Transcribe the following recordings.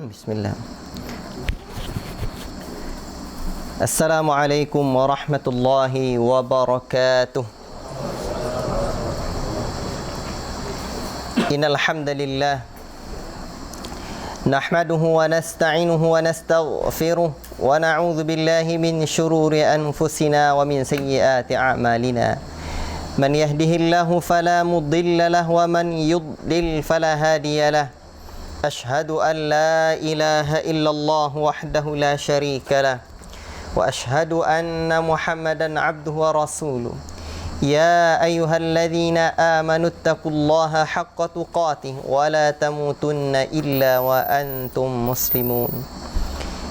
Bismillah. Assalamualaikum warahmatullahi wabarakatuh. Innal hamdalillah nahmaduhu wa nasta'inuhu wa nastaghfiruh wa na'udzu billahi min shururi anfusina wa min sayyiati a'malina. Man yahdihillahu fala mudilla lahu wa man yudlil fala hadiya lahu. Ashhadu an la ilaha illallah wahdahu la syarika lah wa ashhadu anna Muhammadan abduhu wa rasuluh. Ya ayyuhalladzina amanu taqullaha haqqa tuqatih wa la tamutunna illa wa antum muslimun.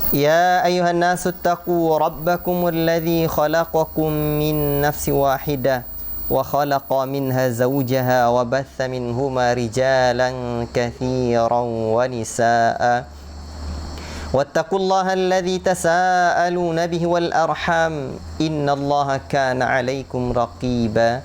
Ya ayyuhan nasu taqu rabbakumul ladzi khalaqakum min nafsin wahidah wa khalaqa minha zawjaha wa batha minhuma rijalan katsiran wa nisaa. Wattaqullaha alladzi tasaaluna bihi wal arham innallaha kana 'alaikum raqiba.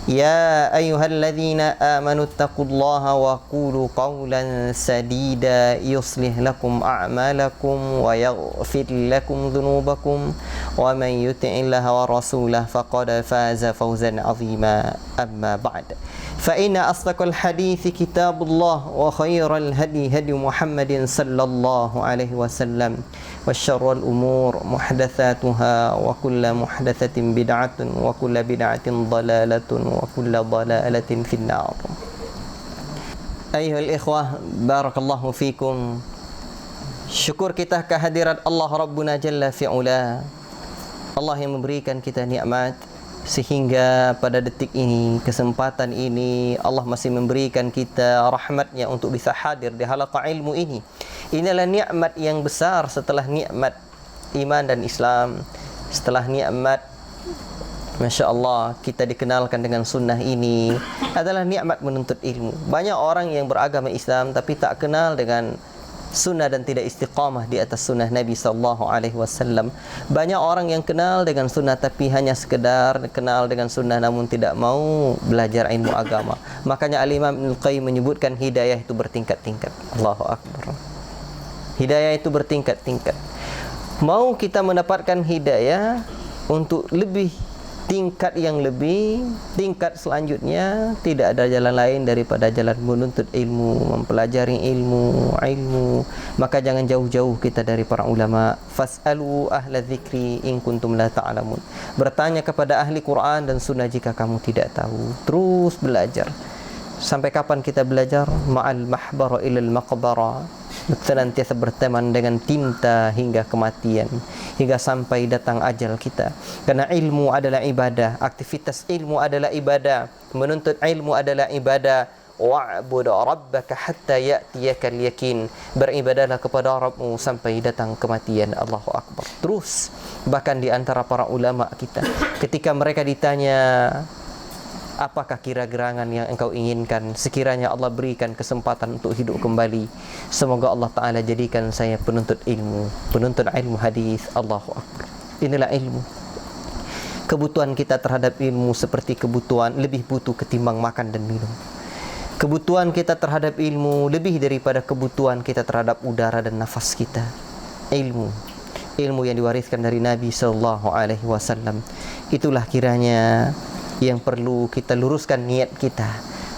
Ya ayyuhalladzina amanu taqullaha wa qulu qawlan sadida yuslih lakum a'malakum wa yaghfir lakum dhunubakum wa man yuti'illaha wa rasulahu faqad faza fawzan 'azima. Amma ba'd. Fa inna asdaqal hadithi kitabullah wa khairal hadi hadi Muhammadin sallallahu alaihi wasallam wa syarrul umur muhdatsatuha wa kullu muhdatsatin bid'atun wa kullu bid'atin dhalalatun wa kullu dhalalatin finnar. Ayuhal ikhwah, barakallahu fikum. Syukur kita kehadirat Allah Rabbuna Jalla fi'ula. Allah yang memberikan kita nikmat sehingga pada detik ini, kesempatan ini, Allah masih memberikan kita rahmatnya untuk bisa hadir di halaqah ilmu ini. Inilah nikmat yang besar setelah nikmat iman dan Islam. Setelah nikmat, Masya Allah, kita dikenalkan dengan sunnah ini adalah nikmat menuntut ilmu. Banyak orang yang beragama Islam tapi tak kenal dengan sunnah dan tidak istiqamah di atas sunnah Nabi SAW. Banyak orang yang kenal dengan sunnah tapi hanya sekedar kenal dengan sunnah namun tidak mau belajar ilmu agama. Makanya Al-Imam Ibnul Qayyim menyebutkan hidayah itu bertingkat-tingkat. Allahu Akbar. Hidayah itu bertingkat-tingkat. Mau kita mendapatkan hidayah untuk lebih tingkat yang lebih, tingkat selanjutnya tidak ada jalan lain daripada jalan menuntut ilmu, mempelajari ilmu. Maka jangan jauh-jauh kita dari para ulama. Fas'alu ahla dzikri in kuntum la ta'lamun. Bertanya kepada ahli Quran dan sunnah jika kamu tidak tahu. Terus belajar. Sampai kapan kita belajar? Ma'al mahbara ilal maqbara. Senantiasa berteman dengan tinta hingga kematian, hingga sampai datang ajal kita. Karena ilmu adalah ibadah, aktivitas ilmu adalah ibadah, menuntut ilmu adalah ibadah. Wa'bud rabbaka hatta ya'tiyakal yakin. Beribadahlah kepada Rabbmu sampai datang kematian. Allahu Akbar. Terus bahkan di antara para ulama kita, ketika mereka ditanya, apakah kira gerangan yang engkau inginkan? Sekiranya Allah berikan kesempatan untuk hidup kembali, semoga Allah Ta'ala jadikan saya penuntut ilmu hadis. Allahu Akbar. Inilah ilmu. Kebutuhan kita terhadap ilmu seperti kebutuhan, lebih butuh ketimbang makan dan minum. Kebutuhan kita terhadap ilmu lebih daripada kebutuhan kita terhadap udara dan nafas kita. Ilmu yang diwariskan dari Nabi SAW. Itulah kiranya yang perlu kita luruskan niat kita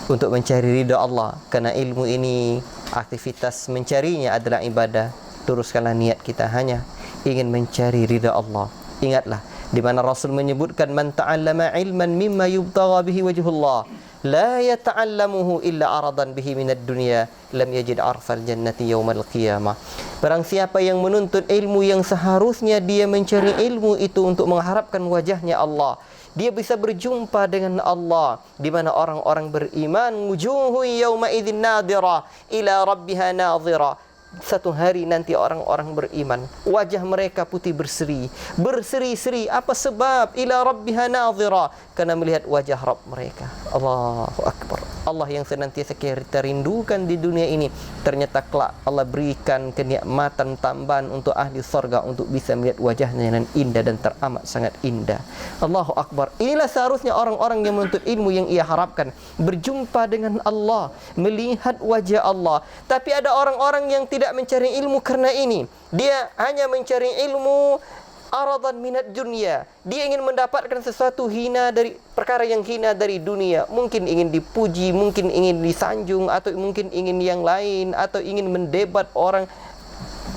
untuk mencari ridha Allah. Karena ilmu ini, aktivitas mencarinya adalah ibadah. Luruskanlah niat kita hanya ingin mencari ridha Allah. Ingatlah di mana Rasul menyebutkan, man ta'allama ilman mimma yubtagha bihi wajhullah la yata'allamuhu illa aradan bihi minad dunya lam yajid arfal jannati yaumal qiyamah. Barang siapa yang menuntut ilmu yang seharusnya dia mencari ilmu itu untuk mengharapkan wajahnya Allah, dia bisa berjumpa dengan Allah, di mana orang-orang beriman wujuhun yauma idzin nadhira ila rabbiha nadhira. Satu hari nanti orang-orang beriman, wajah mereka putih berseri-seri. Apa sebab? Ila rabbiha nadhira, karena melihat wajah Rabb mereka. Allahu Akbar. Allah yang senantiasa kita rindukan di dunia ini, ternyata kelak Allah berikan kenikmatan tambahan untuk ahli surga untuk bisa melihat wajahnya yang indah dan teramat sangat indah. Allahu Akbar. Inilah seharusnya orang-orang yang menuntut ilmu yang ia harapkan, berjumpa dengan Allah, melihat wajah Allah. Tapi ada orang-orang yang tidak tidak mencari ilmu karena ini. Dia hanya mencari ilmu aradan minat dunia. Dia ingin mendapatkan sesuatu hina dari perkara yang hina dari dunia. Mungkin ingin dipuji, mungkin ingin disanjung, atau mungkin ingin yang lain, atau ingin mendebat orang.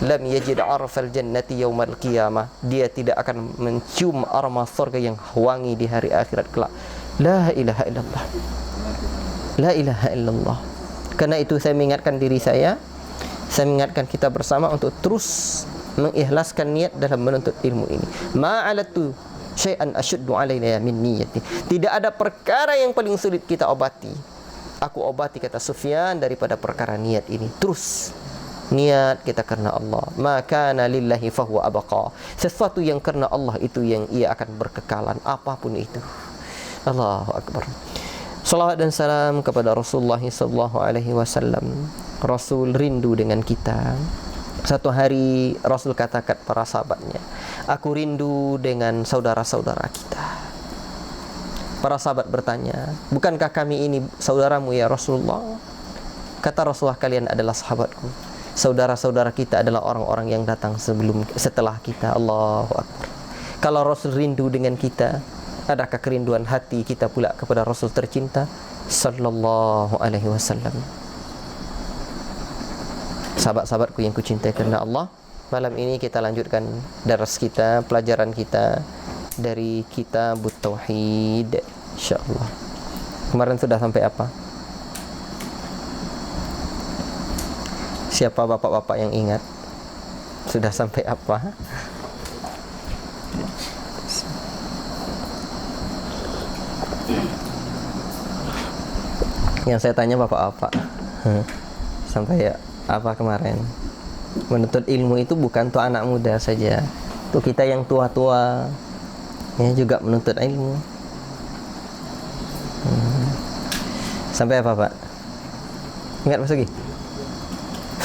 Lam yajid arfal jannati yaumal qiyamah. Dia tidak akan mencium aroma surga yang wangi di hari akhirat kelak. La ilaha illallah. La ilaha illallah. Karena itu saya mengingatkan diri saya mengingatkan kita bersama untuk terus mengikhlaskan niat dalam menuntut ilmu ini. Ma'alatu syai'an ashuddu alaina min niyati. Tidak ada perkara yang paling sulit kita obati. Aku obati, kata Sufyan, daripada perkara niat ini. Terus niat kita karena Allah. Ma kana lillahi fahuwa abqa. Sesuatu yang karena Allah itu yang ia akan berkekalan, apapun itu. Allahu akbar. Salawat dan salam kepada Rasulullah sallallahu alaihi wasallam. Rasul rindu dengan kita. Satu hari Rasul katakan para sahabatnya, aku rindu dengan saudara-saudara kita. Para sahabat bertanya, bukankah kami ini saudaramu ya Rasulullah? Kata Rasulullah, kalian adalah sahabatku. Saudara-saudara kita adalah orang-orang yang datang setelah kita. Allahu akbar. Kalau Rasul rindu dengan kita, adakah kerinduan hati kita pula kepada Rasul tercinta sallallahu alaihi wasallam? Sahabat-sahabatku yang kucintai karena Allah, malam ini kita lanjutkan daras kita, pelajaran kita dari Kitabut Tauhid, insyaallah. Kemarin sudah sampai apa? Siapa bapak-bapak yang ingat? Sudah sampai apa? Yang saya tanya bapak-bapak, sampai ya apa kemarin? Menuntut ilmu itu bukan untuk anak muda saja, untuk kita yang tua-tua ya juga menuntut ilmu. Sampai apa Pak? Ingat Mas lagi?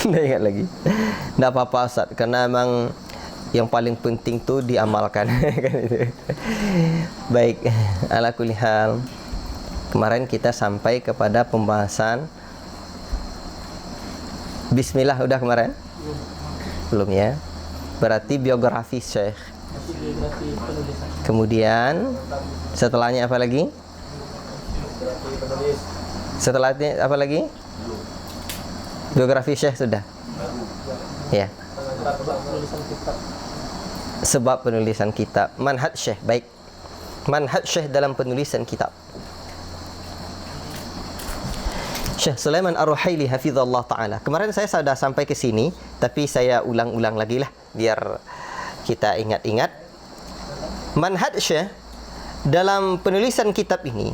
Tidak ingat lagi. Tidak apa-apa Ustaz, karena memang yang paling penting tu diamalkan. Kan itu. Baik, ala kulli hal. Kemarin kita sampai kepada pembahasan Bismillah, udah kemarin? Belum ya? Berarti biografi Syekh. Kemudian setelahnya apa lagi? Setelahnya apa lagi? Biografi Syekh sudah? Ya. Sebab penulisan kitab. Manhaj Syekh, baik. Manhaj Syekh dalam penulisan kitab. Syekh Sulaiman Ar-Ruhaili hafizallah ta'ala. Kemarin saya sudah sampai ke sini, tapi saya ulang-ulang lagi lah biar kita ingat-ingat. Manhaj Syekh dalam penulisan kitab ini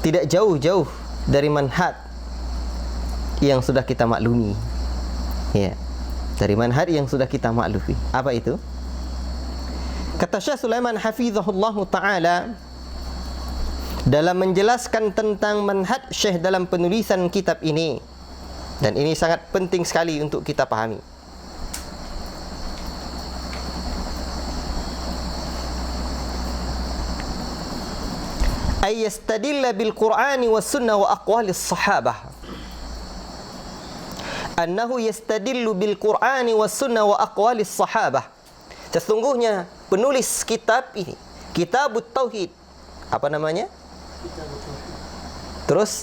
tidak jauh-jauh dari manhaj yang sudah kita maklumi. Ya, dari manhaj yang sudah kita maklumi. Apa itu? Kata Syekh Sulaiman hafizahullah ta'ala dalam menjelaskan tentang manhaj Syekh dalam penulisan kitab ini, dan ini sangat penting sekali untuk kita pahami. Ay yastadilla bil Qur'ani was sunnah wa aqwalis sahabah. Annahu yastadillu bil Qur'ani was sunnah wa aqwalis sahabah. Sesungguhnya penulis kitab ini, Kitabut Tauhid, apa namanya? Terus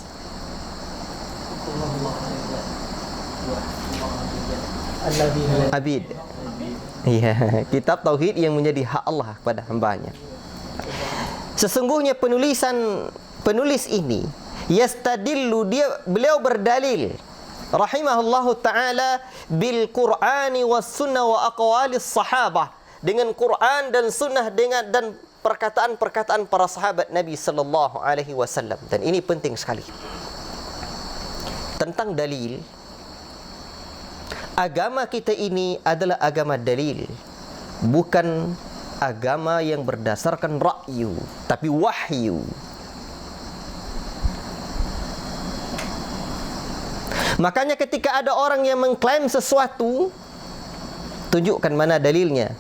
Abid. Iya, kitab tauhid yang menjadi hak Allah kepada hambanya. Sesungguhnya penulis ini yastadillu, beliau berdalil rahimahullahu taala bil Qur'ani was sunnah wa aqwalis sahabah, dengan Quran dan sunnah dan perkataan-perkataan para sahabat Nabi sallallahu alaihi wasallam. Dan ini penting sekali. Tentang dalil, agama kita ini adalah agama dalil, bukan agama yang berdasarkan ra'yu, tapi wahyu. Makanya ketika ada orang yang mengklaim sesuatu, tunjukkan mana dalilnya.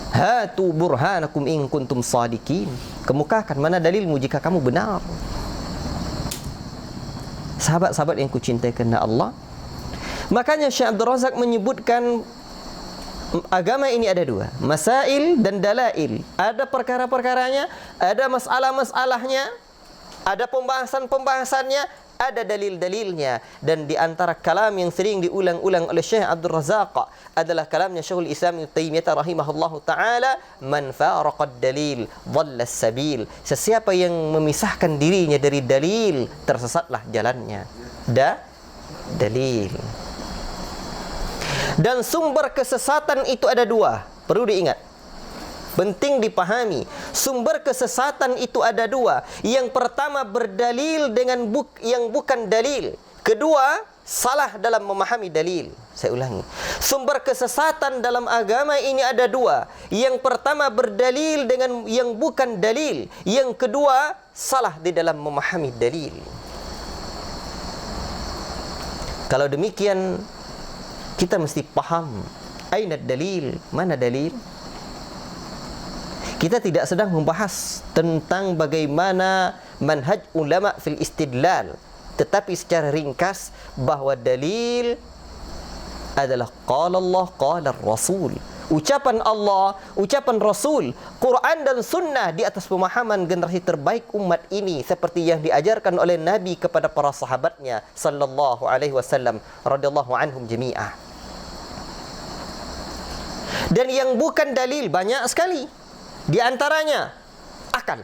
Hatu burhanakum in kuntum sadiqin. Kemukakan mana dalilmu jika kamu benar. Sahabat-sahabat yang kucintai karena Allah, Makanya Syekh Abdul Razak menyebutkan agama ini ada dua, masail dan dalail. Ada perkara-perkaranya, ada masalah-masalahnya, ada pembahasan-pembahasannya, ada dalil-dalilnya. Dan di antara kalam yang sering diulang-ulang oleh Syekh Abdul Razak adalah kalamnya Syekhul Islam Ibnu Taimiyah rahimahullahu taala, man faraqad dalil dhalla sabil. Sesiapa yang memisahkan dirinya dari dalil, tersesatlah jalannya. Dalil. Dan sumber kesesatan itu ada dua, perlu diingat, penting dipahami. Sumber kesesatan itu ada dua. Yang pertama berdalil dengan yang bukan dalil. Kedua, salah dalam memahami dalil. Saya ulangi, sumber kesesatan dalam agama ini ada dua. Yang pertama berdalil dengan yang bukan dalil. Yang kedua, salah di dalam memahami dalil. Kalau demikian, kita mesti paham, aina dalil, mana dalil? Kita tidak sedang membahas tentang bagaimana manhaj ulama fil istidlal, tetapi secara ringkas bahawa dalil adalah qala Allah, qala Rasul. Ucapan Allah, ucapan Rasul, Quran dan Sunnah di atas pemahaman generasi terbaik umat ini, seperti yang diajarkan oleh Nabi kepada para sahabatnya sallallahu alaihi wasallam radhiyallahu anhum jami'ah. Dan yang bukan dalil banyak sekali. Di antaranya akal.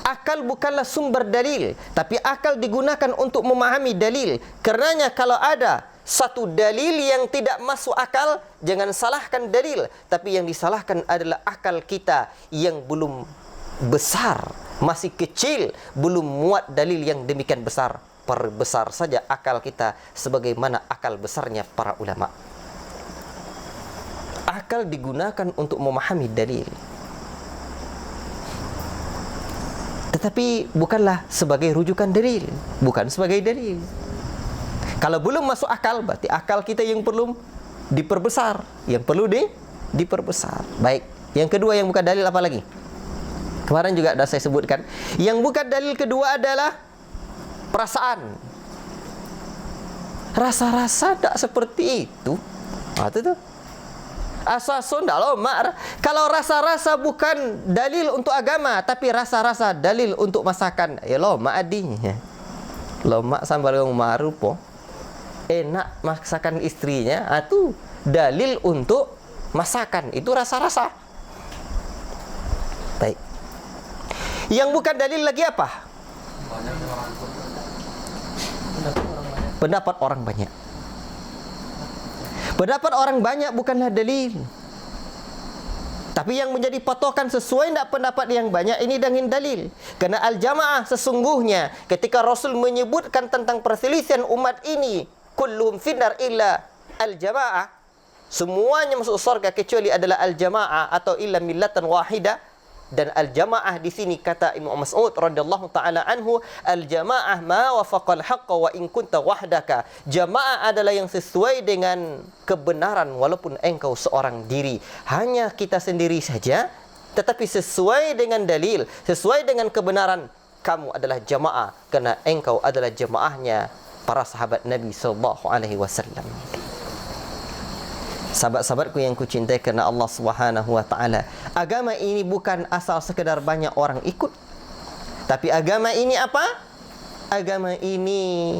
Akal bukanlah sumber dalil, tapi akal digunakan untuk memahami dalil. Karenanya kalau ada satu dalil yang tidak masuk akal, jangan salahkan dalil, tapi yang disalahkan adalah akal kita yang belum besar, masih kecil, belum muat dalil yang demikian besar. Perbesar saja akal kita sebagaimana akal besarnya para ulama. Akal digunakan untuk memahami dalil, tetapi bukanlah sebagai rujukan dalil, bukan sebagai dalil. Kalau belum masuk akal, berarti akal kita yang perlu diperbesar, yang perlu diperbesar. Baik, yang kedua yang bukan dalil apa lagi? Kemarin juga dah saya sebutkan. Yang bukan dalil kedua adalah perasaan. Rasa-rasa tak seperti itu. Itu tuh. Asasun dah lomak. Kalau rasa-rasa bukan dalil untuk agama, tapi rasa-rasa dalil untuk masakan, ya lomak adinya. Lomak sambal rumah rupo. Enak masakan istrinya, itu dalil untuk masakan. Itu rasa-rasa. Baik. Yang bukan dalil lagi apa? Pendapat orang banyak. Pendapat orang banyak bukanlah dalil, tapi yang menjadi patokan sesuai tak pendapat yang banyak ini dengan dalil. Kerana al-jamaah sesungguhnya ketika Rasul menyebutkan tentang perselisihan umat ini, kullum finnar illa al-jamaah, semuanya masuk surga kecuali adalah al-jamaah atau illa millatan wahidah. Dan al-jamaah di sini kata Ibnu Mas'ud radhiyallahu taala anhu, al-jamaah ma wafaqal haqqa wa in kunta wahdaka. Jamaah adalah yang sesuai dengan kebenaran walaupun engkau seorang diri. Hanya kita sendiri saja, tetapi sesuai dengan dalil, sesuai dengan kebenaran, kamu adalah jamaah kerana engkau adalah jamaahnya para sahabat Nabi sallallahu alaihi wasallam. Sahabat-sahabatku yang kucintai kerana Allah Subhanahu wa taala, agama ini bukan asal sekedar banyak orang ikut. Tapi agama ini apa? Agama ini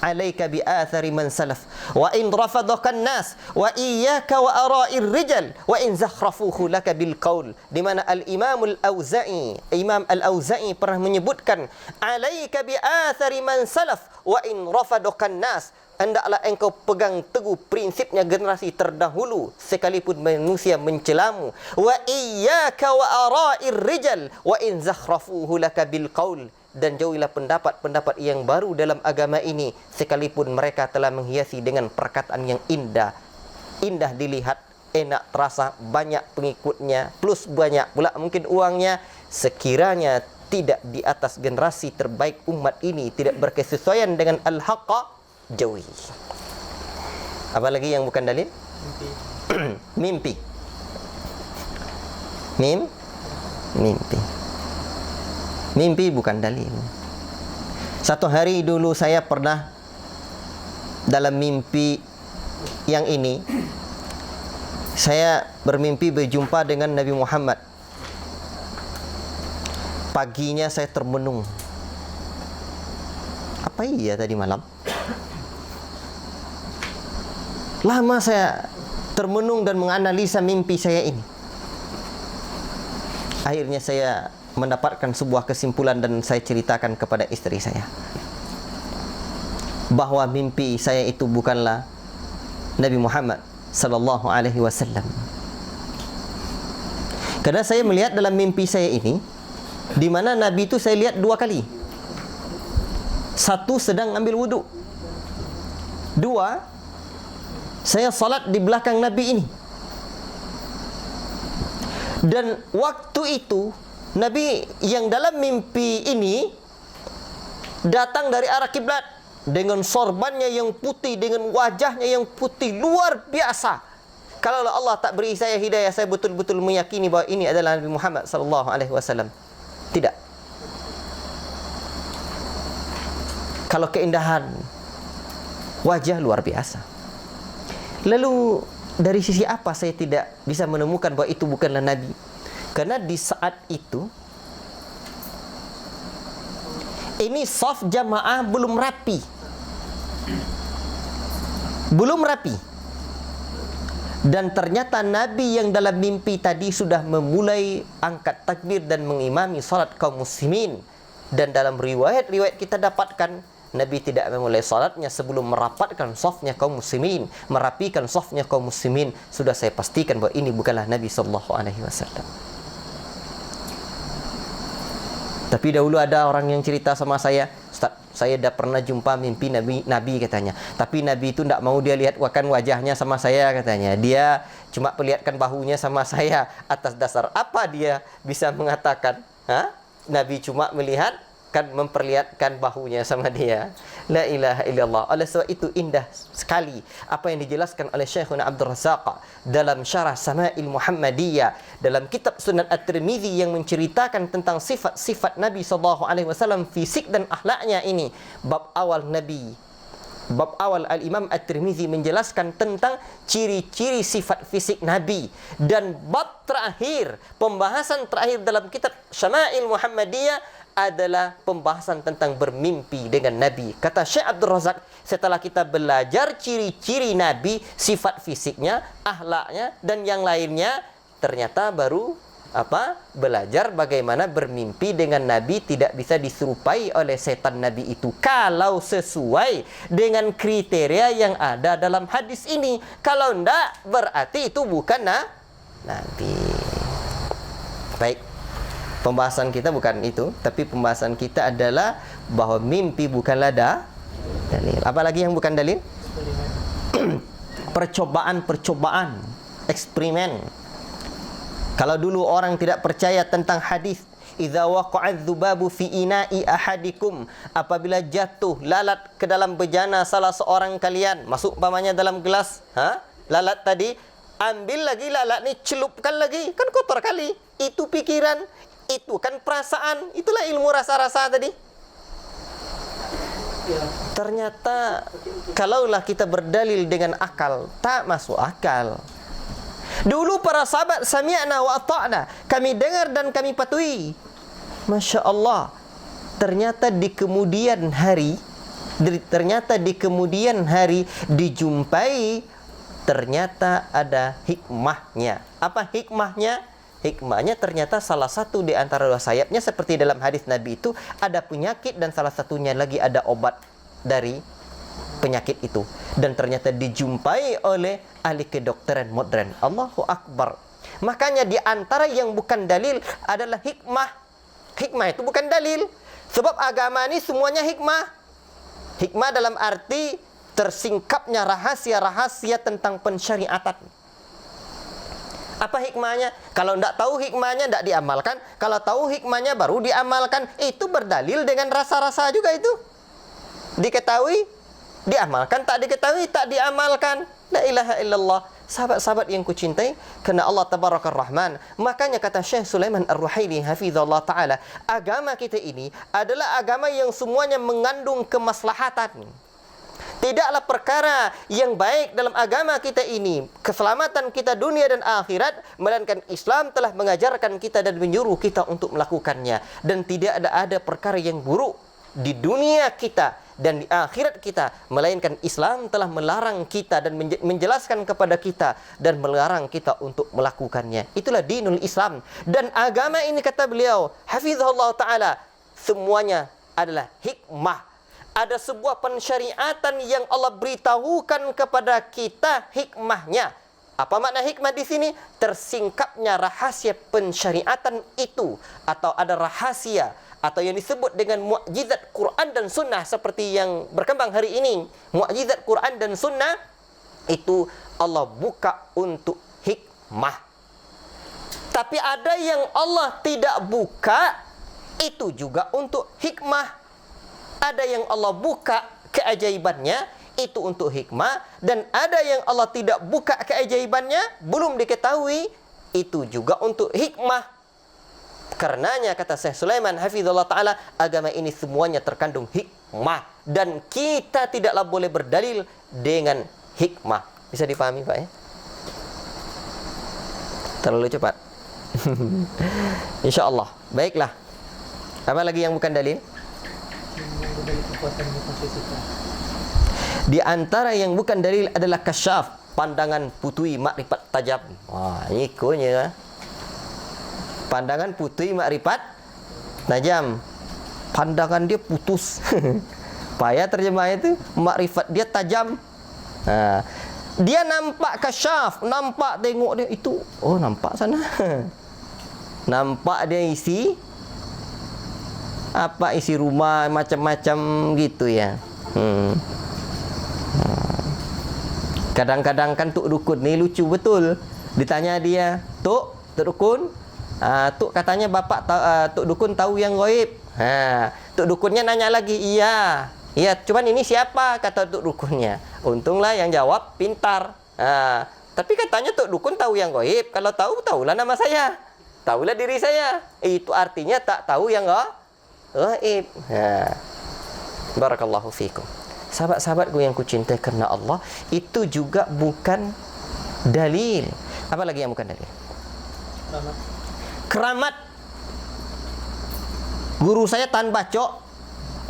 alaika bi athari man salaf wa in rafadaka an-nas wa iyyaka wa ara'ir rijal wa in zakhrafuhu laka bil qaul. Di mana al-Imam al-Auza'i, Imam al-Auza'i pernah menyebutkan alaika bi athari man salaf wa in rafadaka an-nas, hendaklah engkau pegang teguh prinsipnya generasi terdahulu sekalipun manusia mencelamu. Wa iyyaka wa ara'ir rijal wa in zakhrafuhu laka bil qaul. Dan jauhilah pendapat-pendapat yang baru dalam agama ini sekalipun mereka telah menghiasi dengan perkataan yang indah. Indah dilihat, enak terasa, banyak pengikutnya, plus banyak pula mungkin uangnya. Sekiranya tidak di atas generasi terbaik umat ini, tidak berkesesuaian dengan al-haqqa, jauhi. Apa lagi yang bukan dalil? Mimpi. Mimpi. Mimpi bukan dalil. Satu hari dulu saya pernah dalam mimpi yang ini, saya bermimpi berjumpa dengan Nabi Muhammad. Paginya saya termenung. Apa iya tadi malam? Lama saya termenung dan menganalisa mimpi saya ini. Akhirnya saya mendapatkan sebuah kesimpulan dan saya ceritakan kepada istri saya bahawa mimpi saya itu bukanlah Nabi Muhammad sallallahu alaihi wasallam. Karena saya melihat dalam mimpi saya ini, di mana Nabi itu saya lihat 2 kali. Satu, sedang ambil wudu. 2, saya salat di belakang Nabi ini. Dan waktu itu Nabi yang dalam mimpi ini datang dari arah kiblat dengan sorbannya yang putih, dengan wajahnya yang putih luar biasa. Kalau Allah tak beri saya hidayah, saya betul-betul meyakini bahawa ini adalah Nabi Muhammad sallallahu alaihi wasallam. Tidak. Kalau keindahan wajah luar biasa. Lalu dari sisi apa saya tidak bisa menemukan bahawa itu bukanlah Nabi? Karena di saat itu ini saf jamaah belum rapi. Belum rapi. Dan ternyata Nabi yang dalam mimpi tadi sudah memulai angkat takbir dan mengimami salat kaum muslimin. Dan dalam riwayat-riwayat kita dapatkan Nabi tidak memulai salatnya sebelum merapatkan safnya kaum muslimin, merapikan safnya kaum muslimin. Sudah saya pastikan bahawa ini bukanlah Nabi sallallahu alaihi wasallam. Tapi dahulu ada orang yang cerita sama saya, Ustaz, saya dah pernah jumpa mimpi Nabi katanya. Tapi Nabi itu tidak mau dia lihat wajahnya sama saya katanya. Dia cuma perlihatkan bahunya sama saya. Atas dasar apa dia bisa mengatakan, Nabi cuma melihat kan memperlihatkan bahunya sama dia. La ilaha illallah. Oleh sebab itu indah sekali apa yang dijelaskan oleh Syekhuna Abdul Razak dalam Syarah Sama'il Muhammadiyah, dalam kitab Sunan At-Tirmizi yang menceritakan tentang sifat-sifat Nabi sallallahu alaihi wasallam, fisik dan akhlaknya ini. Bab awal Nabi, bab awal Al-Imam At-Tirmizi menjelaskan tentang ciri-ciri sifat fisik Nabi. Dan bab terakhir, pembahasan terakhir dalam kitab Syama'il Muhammadiyah adalah pembahasan tentang bermimpi dengan Nabi. Kata Syekh Abdul Razak, setelah kita belajar ciri-ciri Nabi, sifat fisiknya, akhlaknya dan yang lainnya, ternyata baru belajar bagaimana bermimpi dengan Nabi tidak bisa diserupai oleh setan Nabi itu kalau sesuai dengan kriteria yang ada dalam hadis ini. Kalau tidak, berarti itu bukan Nabi. Baik. Pembahasan kita bukan itu, tapi pembahasan kita adalah bahawa mimpi bukanlah dalil. Apalagi yang bukan dalil? Percobaan-percobaan, eksperimen. Kalau dulu orang tidak percaya tentang hadis, idza waqa'adz dzubabu fi ina'i ahadikum, apabila jatuh lalat ke dalam bejana salah seorang kalian, masuk umpamanya dalam gelas, lalat tadi, ambil lagi lalat ni, celupkan lagi, kan kotor kali. Itu pikiran, itu kan perasaan, itulah ilmu rasa-rasa tadi. Ternyata kalaulah kita berdalil dengan akal, tak masuk akal. Dulu para sahabat sami'na wa ata'na, kami dengar dan kami patuhi. Masya Allah. Ternyata di kemudian hari dijumpai, ternyata ada hikmahnya. Apa hikmahnya? Hikmahnya ternyata salah satu di antara dua sayapnya, seperti dalam hadis Nabi itu, ada penyakit dan salah satunya lagi ada obat dari penyakit itu. Dan ternyata dijumpai oleh ahli kedokteran modern. Allahu Akbar. Makanya di antara yang bukan dalil adalah hikmah. Hikmah itu bukan dalil. Sebab agama ini semuanya hikmah. Hikmah dalam arti tersingkapnya rahasia-rahasia tentang pensyariatan. Apa hikmahnya? Kalau tidak tahu hikmahnya, tidak diamalkan. Kalau tahu hikmahnya, baru diamalkan. Itu berdalil dengan rasa-rasa juga itu. Diketahui, diamalkan. Tak diketahui, tak diamalkan. La ilaha illallah. Sahabat-sahabat yang kucintai kerana Allah Tabarakar Rahman, makanya kata Syekh Sulaiman Ar-Ruhaili hafizallahu taala, agama kita ini adalah agama yang semuanya mengandung kemaslahatan. Tidaklah perkara yang baik dalam agama kita ini, keselamatan kita dunia dan akhirat, melainkan Islam telah mengajarkan kita dan menyuruh kita untuk melakukannya. Dan tidak ada perkara yang buruk di dunia kita dan di akhirat kita, melainkan Islam telah melarang kita dan menjelaskan kepada kita dan melarang kita untuk melakukannya. Itulah dinul Islam. Dan agama ini, kata beliau hafizahullah ta'ala, semuanya adalah hikmah. Ada sebuah pensyariatan yang Allah beritahukan kepada kita hikmahnya. Apa makna hikmah di sini? Tersingkapnya rahasia pensyariatan itu, atau ada rahasia atau yang disebut dengan mukjizat Quran dan Sunnah seperti yang berkembang hari ini. Mukjizat Quran dan Sunnah itu Allah buka untuk hikmah. Tapi ada yang Allah tidak buka, itu juga untuk hikmah. Ada yang Allah buka keajaibannya, itu untuk hikmah. Dan ada yang Allah tidak buka keajaibannya, belum diketahui, itu juga untuk hikmah. Karenanya kata Syekh Sulaiman hafizallahu ta'ala, agama ini semuanya terkandung hikmah. Dan kita tidaklah boleh berdalil dengan hikmah. Bisa dipahami Pak ya? Terlalu cepat. InsyaAllah. Baiklah. Apa lagi yang bukan dalil? Di antara yang bukan dalil adalah kasyaf, pandangan putui makrifat tajam. Wah, ini ikonya. Pandangan putui makrifat tajam. Pandangan dia putus. Payah terjemah itu, makrifat dia tajam. Dia nampak kasyaf, nampak tengok dia itu. Oh, nampak sana. Nampak dia isi apa, isi rumah macam-macam gitu ya. Kadang-kadang kan Tuk Dukun ni lucu betul. Ditanya dia, Tuk Dukun, Tuk katanya bapak Tuk Dukun tahu yang gaib. Tuk Dukunnya nanya lagi, iya, cuman ini siapa, kata Tuk Dukunnya. Untunglah yang jawab pintar. Tapi katanya Tuk Dukun tahu yang gaib. Kalau tahu, tahulah nama saya, tahulah diri saya. Itu artinya tak tahu yang gaib. Barakallahu fikum. Sahabat-sahabatku yang kucintai kerana Allah, itu juga bukan dalil. Apa lagi yang bukan dalil? Keramat. Guru saya tan bacok.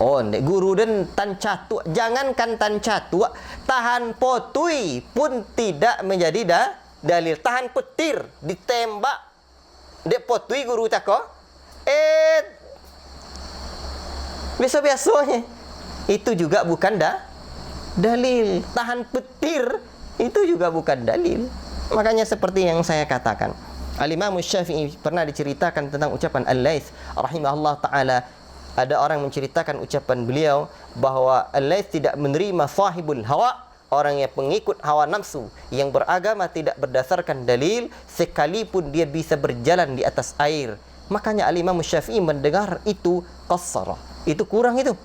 Oh, guru dan tan catuk. Jangankan tan catuk, tahan potui pun tidak menjadi dalil. Tahan petir ditembak, dek potui guru cakap, biasa-biasanya itu juga bukan dalil. Tahan petir itu juga bukan dalil. Makanya seperti yang saya katakan, Al-Imam Syafi'i pernah diceritakan tentang ucapan Al-Laits rahimahullah ta'ala. Ada orang menceritakan ucapan beliau bahawa Al-Laits tidak menerima sahibul hawa, orang yang pengikut hawa nafsu, yang beragama tidak berdasarkan dalil, sekalipun dia bisa berjalan di atas air. Makanya Al-Imam Syafi'i mendengar itu qassara, itu kurang itu.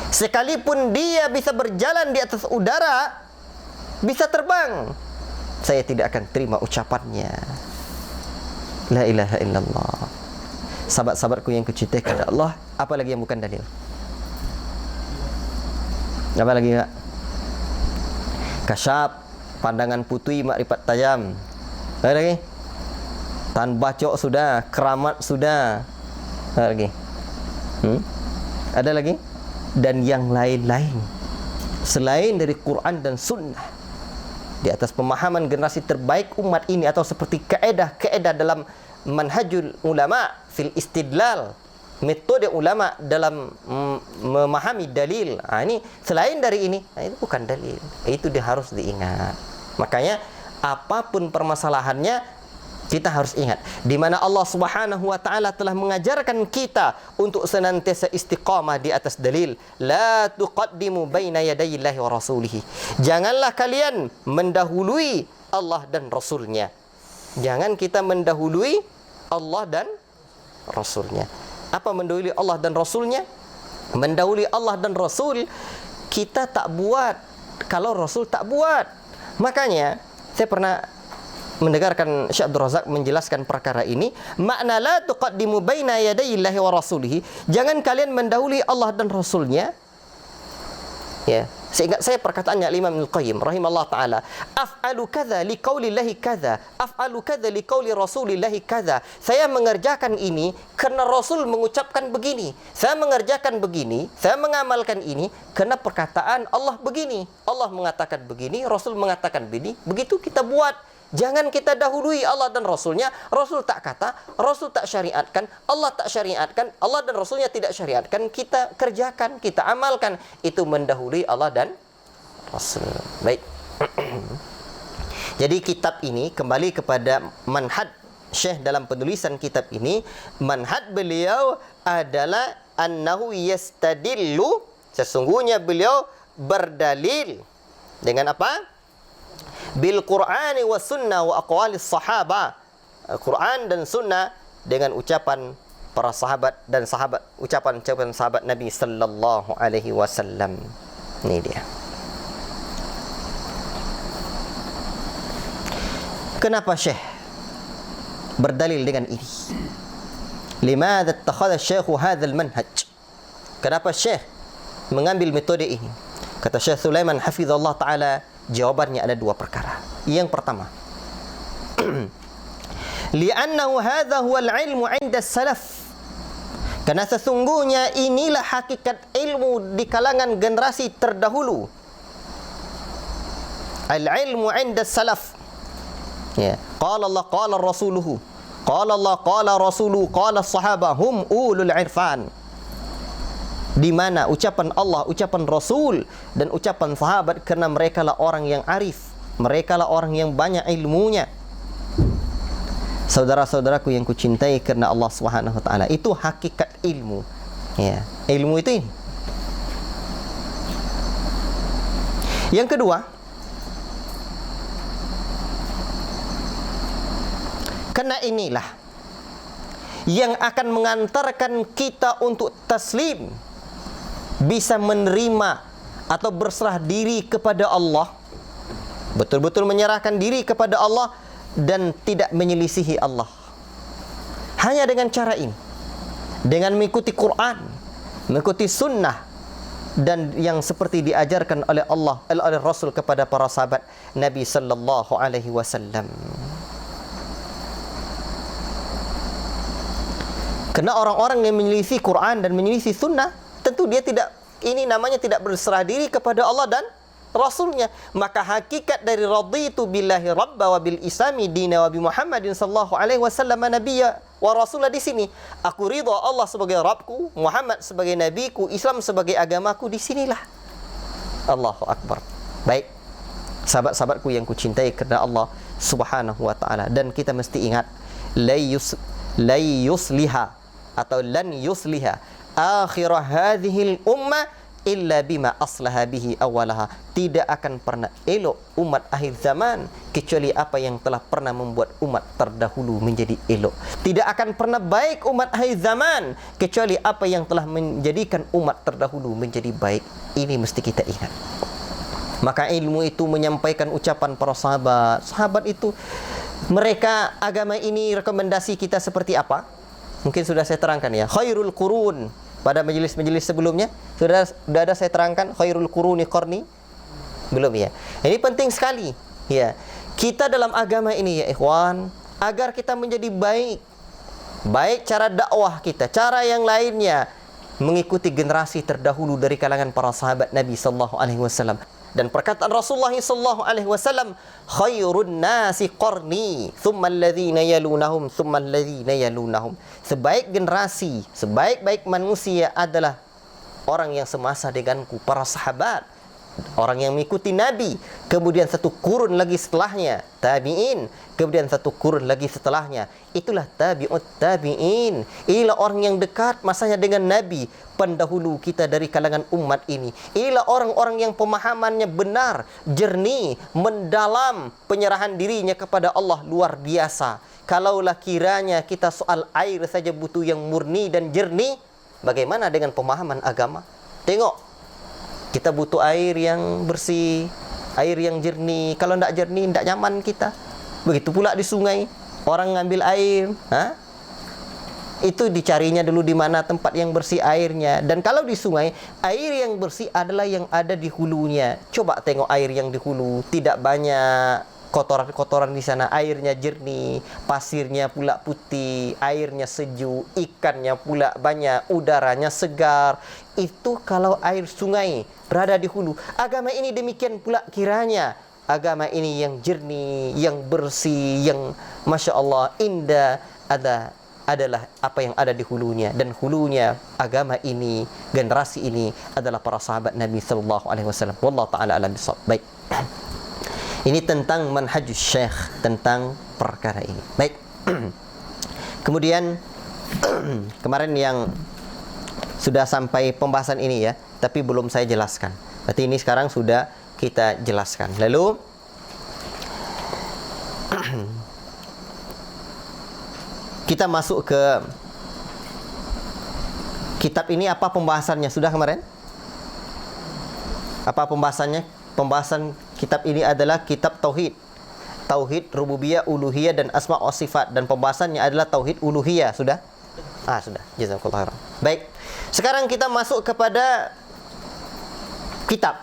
Sekalipun dia bisa berjalan di atas udara, bisa terbang, saya tidak akan terima ucapannya. La ilaha illallah. Sahabat-sahabatku yang kucintai kepada Allah, apa lagi yang bukan dalil? Apa lagi enggak? Kasyaf, pandangan putui makrifat tajam. Ada lagi? Tan bacok sudah, keramat sudah. Ada lagi? Ada lagi? Dan yang lain-lain selain dari Quran dan Sunnah, di atas pemahaman generasi terbaik umat ini, atau seperti kaedah-kaedah dalam manhajul ulama fil istidlal, metode ulama dalam memahami dalil. Ini selain dari ini, itu bukan dalil. Itu dia harus diingat. Makanya apapun permasalahannya, kita harus ingat di mana Allah Subhanahu wa taala telah mengajarkan kita untuk senantiasa istiqamah di atas dalil. La tuqaddimu baina yadayillahi wa rasulih. Janganlah kalian mendahului Allah dan Rasulnya. Jangan kita mendahului Allah dan Rasulnya. Apa mendahului Allah dan Rasulnya? Mendahului Allah dan Rasul kita tak buat kalau Rasul tak buat. Makanya Saya pernah mendengarkan Syekh Abdul Razak menjelaskan perkara ini, makna la tuqaddimu baina yadayillahi wa rasulihi, jangan kalian mendahului Allah dan Rasulnya. Ya, seingat saya perkataannya Imam Ibnu Qayyim rahimallahu taala, af'alu kadza liqaulillahi kadza, af'alu kadza liqauli rasulillahi kadza. Saya mengerjakan ini karena Rasul mengucapkan begini. Saya mengerjakan begini, saya mengamalkan ini karena perkataan Allah begini. Allah mengatakan begini, Rasul mengatakan begini, begitu kita buat. Jangan kita dahului Allah dan Rasulnya. Rasul tak kata, Rasul tak syariatkan, Allah tak syariatkan, Allah dan Rasulnya tidak syariatkan, kita kerjakan, kita amalkan. Itu mendahului Allah dan Rasul. Baik. Jadi kitab ini kembali kepada manhaj Syekh dalam penulisan kitab ini. Manhaj beliau adalah annahu yastadillu, sesungguhnya beliau berdalil dengan apa? Bil Qur'ani wa sunnah wa aqwalis sahabah. Quran dan sunnah dengan ucapan para sahabat dan ucapan sahabat Nabi sallallahu alaihi wasallam. Ini dia. Kenapa Syekh berdalil dengan ini? Limadha ittakhadha Syekh hadzal manhaj? Kenapa Syekh mengambil metode ini? Kata Syekh Sulaiman hafizallahu taala, jawabannya ada dua perkara. Yang pertama, li'annahu hadha huwa al-ilmu 'inda salaf. Karena sesungguhnya inilah hakikat ilmu di kalangan generasi terdahulu. Al-ilmu 'inda salaf. Ya, qala Allah qala rasuluhu. Qala Allah qala rasuluhu qala as-sahabah hum ulul irfan. Di mana ucapan Allah, ucapan Rasul dan ucapan sahabat, kerana mereka lah orang yang arif, mereka lah orang yang banyak ilmunya. Saudara-saudaraku yang kucintai kerana Allah Subhanahu wa taala, itu hakikat ilmu. Ya, ilmu itu ini. Yang kedua, kerana inilah yang akan mengantarkan kita untuk taslim, bisa menerima atau berserah diri kepada Allah, betul-betul menyerahkan diri kepada Allah dan tidak menyelisihi Allah. Hanya dengan cara ini, dengan mengikuti Quran, mengikuti sunnah, dan yang seperti diajarkan oleh Allah, oleh Rasul kepada para sahabat Nabi sallallahu alaihi wasallam. Kerana orang-orang yang menyelisih Quran dan menyelisih sunnah, tentu dia tidak, ini namanya tidak berserah diri kepada Allah dan Rasulnya. Maka hakikat dari raditu billahi rabba wa bil islami dina wa bi Muhammadin sallallahu alaihi wasallam nabiyya wa rasulah, di sini aku ridha Allah sebagai Rabbku, Muhammad sebagai nabiku, Islam sebagai agamaku. Di sinilah Allahu akbar. Baik, sahabat-sahabatku yang kucintai kerana Allah Subhanahu wa taala, dan kita mesti ingat, la yusliha atau lan yusliha akhirah hadhil ummah illa bima aslaha bihi awalaha. Tidak akan pernah elok umat akhir zaman kecuali apa yang telah pernah membuat umat terdahulu menjadi elok. Tidak akan pernah baik umat akhir zaman kecuali apa yang telah menjadikan umat terdahulu menjadi baik. Ini mesti kita ingat. Maka ilmu itu menyampaikan ucapan para sahabat. Sahabat itu, mereka agama ini rekomendasi kita seperti apa? Mungkin sudah saya terangkan ya. Khairul qurun pada majlis-majlis sebelumnya sudah ada saya terangkan khairul quruni qarni. Belum ya. Ini penting sekali ya. Kita dalam agama ini ya ikhwan, agar kita menjadi baik, baik cara dakwah kita, cara yang lainnya mengikuti generasi terdahulu dari kalangan para sahabat Nabi sallallahu alaihi wasallam. Dan perkataan Rasulullah sallallahu alaihi wasallam, khairun nasi qarni thumma alladhina yalunahum thumma alladhina yalunahum. Sebaik generasi, sebaik-baik manusia adalah orang yang semasa denganku, para sahabat, orang yang mengikuti Nabi, kemudian satu kurun lagi setelahnya tabi'in, kemudian satu kurun lagi setelahnya itulah tabi'ut tabi'in. Inilah orang yang dekat masanya dengan Nabi, pendahulu kita dari kalangan umat ini. Inilah orang-orang yang pemahamannya benar, jernih, mendalam, penyerahan dirinya kepada Allah luar biasa. Kalaulah kiranya kita soal air saja butuh yang murni dan jernih, bagaimana dengan pemahaman agama? Tengok, kita butuh air yang bersih, air yang jernih. Kalau tidak jernih, tidak nyaman kita. Begitu pula di sungai, orang ngambil air, itu dicarinya dulu di mana tempat yang bersih airnya. Dan kalau di sungai, air yang bersih adalah yang ada di hulunya. Coba tengok air yang di hulu, tidak banyak kotoran-kotoran di sana. Airnya jernih, pasirnya pula putih, airnya sejuk, ikannya pula banyak, udaranya segar. Itu kalau air sungai berada di hulu. Agama ini demikian pula kiranya. Agama ini yang jernih, yang bersih, yang Masya Allah indah adalah apa yang ada di hulunya. Dan hulunya agama ini, generasi ini adalah para sahabat Nabi sallallahu alaihi wasallam. Wallahu taala alam bisawab. Baik. Ini tentang manhajus syekh, tentang perkara ini. Baik. Kemudian kemarin yang sudah sampai pembahasan ini ya, tapi belum saya jelaskan. Berarti ini sekarang sudah kita jelaskan. Lalu kita masuk ke kitab ini. Apa pembahasannya? Sudah kemarin? Apa pembahasannya? Pembahasan kitab ini adalah kitab Tauhid. Tauhid, Rububiyah, Uluhiyah, dan Asma' wa Sifat. Dan pembahasannya adalah Tauhid Uluhiyah. Sudah? Sudah. Jazakallahu khairan. Baik. Sekarang kita masuk kepada kitab.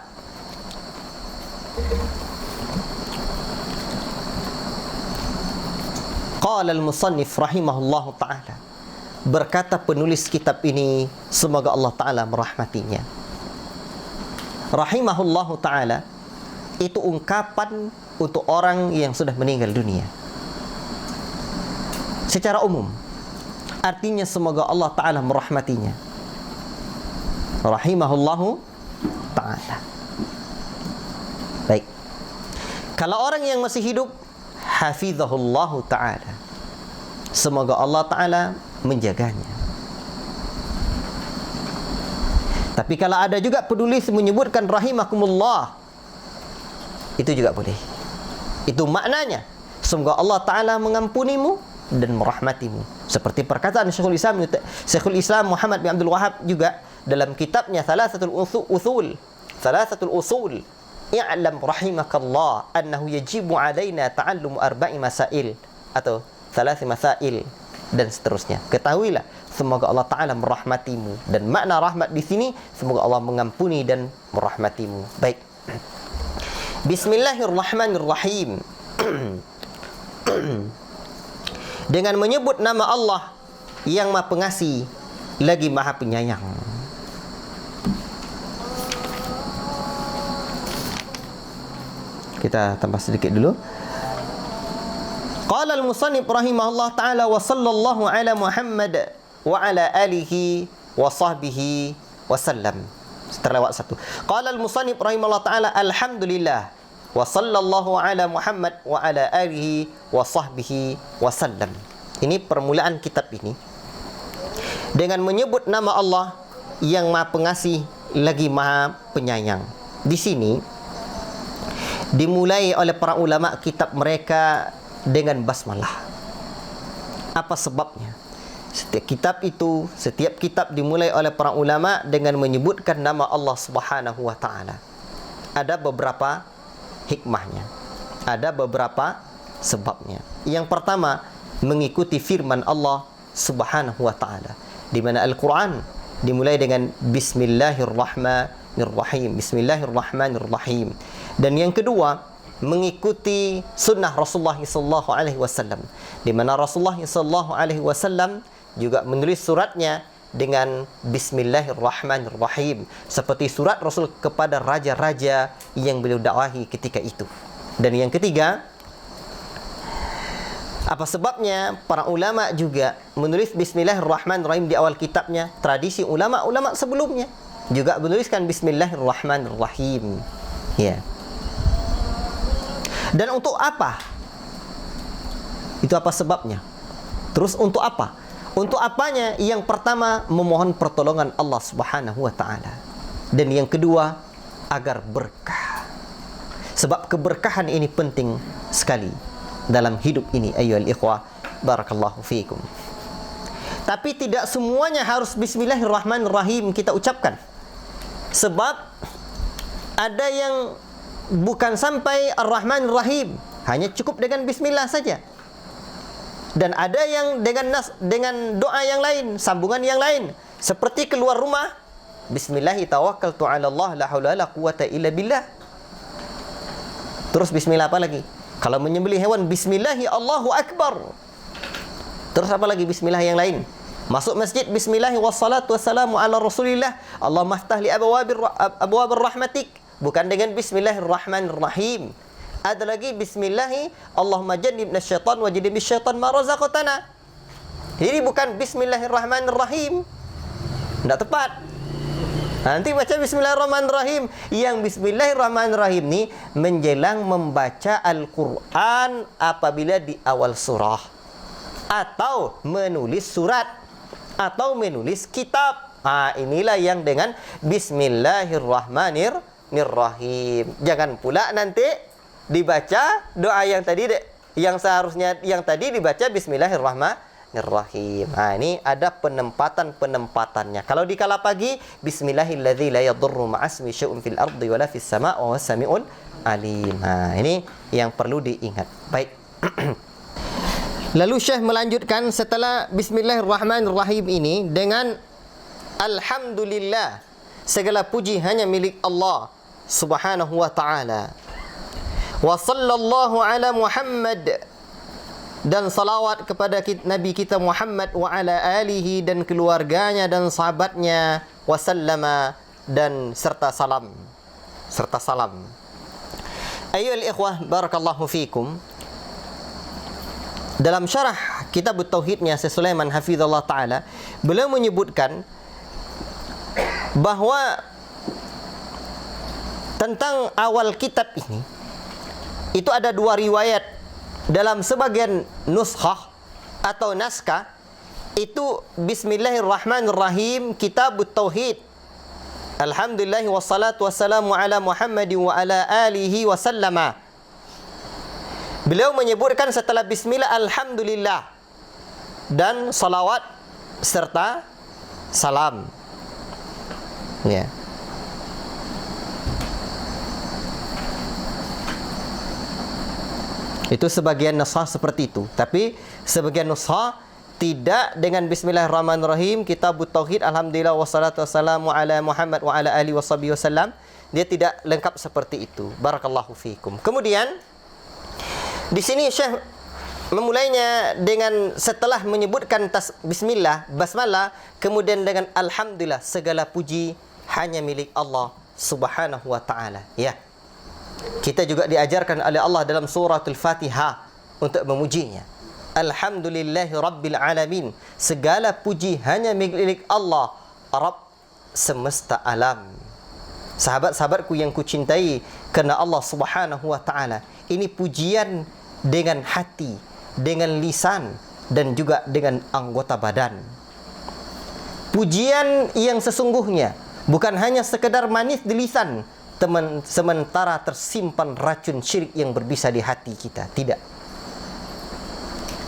Qala al-musannif rahimahullahu ta'ala. Berkata penulis kitab ini, semoga Allah Ta'ala merahmatinya. Rahimahullahu ta'ala, itu ungkapan untuk orang yang sudah meninggal dunia. Secara umum, artinya semoga Allah Ta'ala merahmatinya. Rahimahullahu ta'ala. Baik. Kalau orang yang masih hidup, hafizahullahu ta'ala, semoga Allah Ta'ala menjaganya. Tapi kalau ada juga penulis menyebutkan rahimakumullah, itu juga boleh. Itu maknanya, semoga Allah Ta'ala mengampunimu dan merahmatimu. Seperti perkataan Syekhul Islam Muhammad bin Abdul Wahhab juga dalam kitabnya Thalathatul Usul, i'lam rahimakallah annahu yajibu alaina ta'allum arba'i masail, atau thalath masail, dan seterusnya. Ketahuilah semoga Allah Ta'ala merahmatimu. Dan makna rahmat di sini, semoga Allah mengampuni dan merahmatimu. Baik. Bismillahirrahmanirrahim. Dengan menyebut nama Allah yang Maha Pengasih lagi Maha Penyayang. Kita tambah sedikit dulu. Qala al-musannif rahimahullah ta'ala wa sallallahu ala Muhammad wa ala alihi wa sahbihi wa sallam. Terlewat satu. Qala al-musannif rahimahullah ta'ala alhamdulillah wa sallallahu ala Muhammad wa ala alihi wa sahbihi wa sallam. Ini permulaan kitab ini dengan menyebut nama Allah yang Maha Pengasih lagi Maha Penyayang. Di sini dimulai oleh para ulama kitab mereka dengan basmalah. Apa sebabnya? Setiap kitab dimulai oleh para ulama dengan menyebutkan nama Allah Subhanahu wa taala. Ada beberapa hikmahnya. Ada beberapa sebabnya. Yang pertama, mengikuti firman Allah Subhanahu wa taala, di mana Al-Qur'an dimulai dengan Bismillahirrahmanirrahim. Bismillahirrahmanirrahim. Dan yang kedua, mengikuti sunnah Rasulullah sallallahu alaihi wasallam, di mana Rasulullah sallallahu alaihi wasallam juga menulis suratnya dengan Bismillahirrahmanirrahim, seperti surat Rasul kepada raja-raja yang beliau dakwahi ketika itu. Dan yang ketiga, apa sebabnya para ulama juga menulis Bismillahirrahmanirrahim di awal kitabnya? Tradisi ulama-ulama sebelumnya juga menuliskan Bismillahirrahmanirrahim. Ya. Dan untuk apa? Itu apa sebabnya? Terus untuk apa? Untuk apanya? Yang pertama, memohon pertolongan Allah Subhanahu wa taala. Dan yang kedua, agar berkah. Sebab keberkahan ini penting sekali dalam hidup ini, ayyuhal ikhwah, barakallahu fiikum. Tapi tidak semuanya harus Bismillahirrahmanirrahim kita ucapkan. Sebab ada yang bukan sampai Ar-Rahman Ar-Rahim, hanya cukup dengan bismillah saja. Dan ada yang dengan doa yang lain, sambungan yang lain, seperti keluar rumah, bismillahi tawakkaltu 'ala Allah la haula la quwata illa billah. Terus bismillah apa lagi? Kalau menyembelih hewan, bismillahi Allahu akbar. Terus apa lagi bismillah yang lain? Masuk masjid, bismillahi wassalatu wassalamu ala rasulillah. Allahumma aftah li abwabir rahmatik. Bukan dengan bismillahirrahmanirrahim. Ada lagi bismillahi Allahumma jannibna syaitan wa jannibis syaitan ma razaqtana. Ini bukan bismillahirrahmanirrahim. Tidak tepat. Nanti baca bismillahirrahmanirrahim. Yang bismillahirrahmanirrahim ni menjelang membaca Al-Quran apabila di awal surah, atau menulis surat, atau menulis kitab. Inilah yang dengan bismillahirrahmanirrahim. Jangan pula nanti dibaca doa yang tadi, yang seharusnya yang tadi dibaca bismillahirrahmanirrahim. Ini ada penempatannya. Kalau di kala pagi, bismillahilladzi la yadurru ma'asmi syai'un fil ardi wala fis sama' wa huwas samiul alim. Ini yang perlu diingat. Baik. Lalu Syekh melanjutkan setelah bismillahirrahmanirrahim ini dengan alhamdulillah, segala puji hanya milik Allah Subhanahu wa taala. Wa sallallahu ala Muhammad, dan salawat kepada Nabi kita Muhammad, wa ala alihi, dan keluarganya dan sahabatnya, wa sallama, dan serta salam. Ayyuhal ikhwah, barakallahu fikum. Dalam syarah kitab Tauhidnya Syekh Sulaiman hafizallahu taala, beliau menyebutkan bahwa tentang awal kitab ini itu ada dua riwayat. Dalam sebagian nuskhah atau naskah itu bismillahirrahmanirrahim kitabut tauhid, alhamdulillah wassalatu wassalamu ala Muhammadin wa ala alihi wa sallama. Beliau menyebutkan setelah bismillah alhamdulillah dan salawat serta salam. Ya. Itu sebagian nuskhah seperti itu. Tapi sebagian nuskhah tidak dengan bismillahirrahmanirrahim kitabut tauhid alhamdulillah wassalatu wassalamu ala Muhammad wa ala alihi wasallam. Dia tidak lengkap seperti itu. Barakallahu fikum. Kemudian di sini Syekh memulainya dengan setelah menyebutkan bismillah, basmalah, kemudian dengan alhamdulillah, segala puji hanya milik Allah Subhanahu wa taala. Ya. Kita juga diajarkan oleh Allah dalam suratul Fatihah untuk memujinya. Alhamdulillahi rabbil alamin. Segala puji hanya milik Allah, Rabb semesta alam. Sahabat-sahabatku yang kucintai kerana Allah Subhanahu wa taala, ini pujian dengan hati, dengan lisan, dan juga dengan anggota badan. Pujian yang sesungguhnya, bukan hanya sekedar manis di lisan, sementara tersimpan racun syirik yang berbisa di hati kita. Tidak.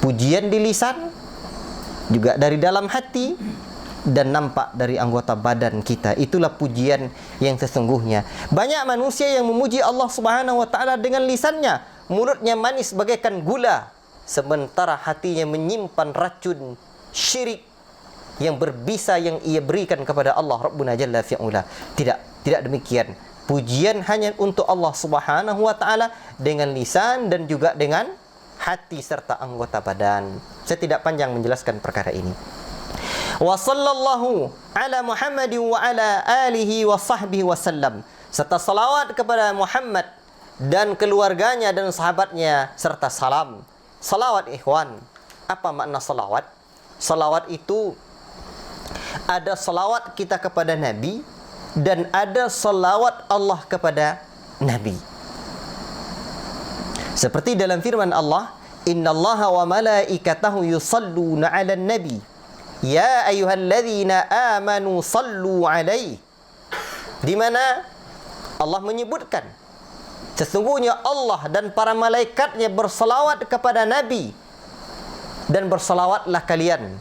Pujian di lisan, juga dari dalam hati, dan nampak dari anggota badan kita. Itulah pujian yang sesungguhnya. Banyak manusia yang memuji Allah Subhanahu wa taala dengan lisannya, mulutnya manis bagaikan gula, sementara hatinya menyimpan racun syirik yang berbisa yang ia berikan kepada Allah Rabbuna Jalla fi'ula. Tidak demikian. Pujian hanya untuk Allah Subhanahu wa taala dengan lisan dan juga dengan hati serta anggota badan. Saya tidak panjang menjelaskan perkara ini. Wa sallallahu ala Muhammadin wa ala alihi wa sahbihi wasallam. Serta salawat kepada Muhammad dan keluarganya dan sahabatnya serta salam. Salawat ikhwan. Apa makna salawat? Salawat itu ada salawat kita kepada Nabi dan ada salawat Allah kepada Nabi. Seperti dalam firman Allah, innallaha wa malaikatahu yusalluna 'alan nabi ya ayyuhalladzina amanu sallu 'alaihi. Di mana Allah menyebutkan sesungguhnya Allah dan para malaikatnya bersalawat kepada Nabi, dan bersalawatlah kalian.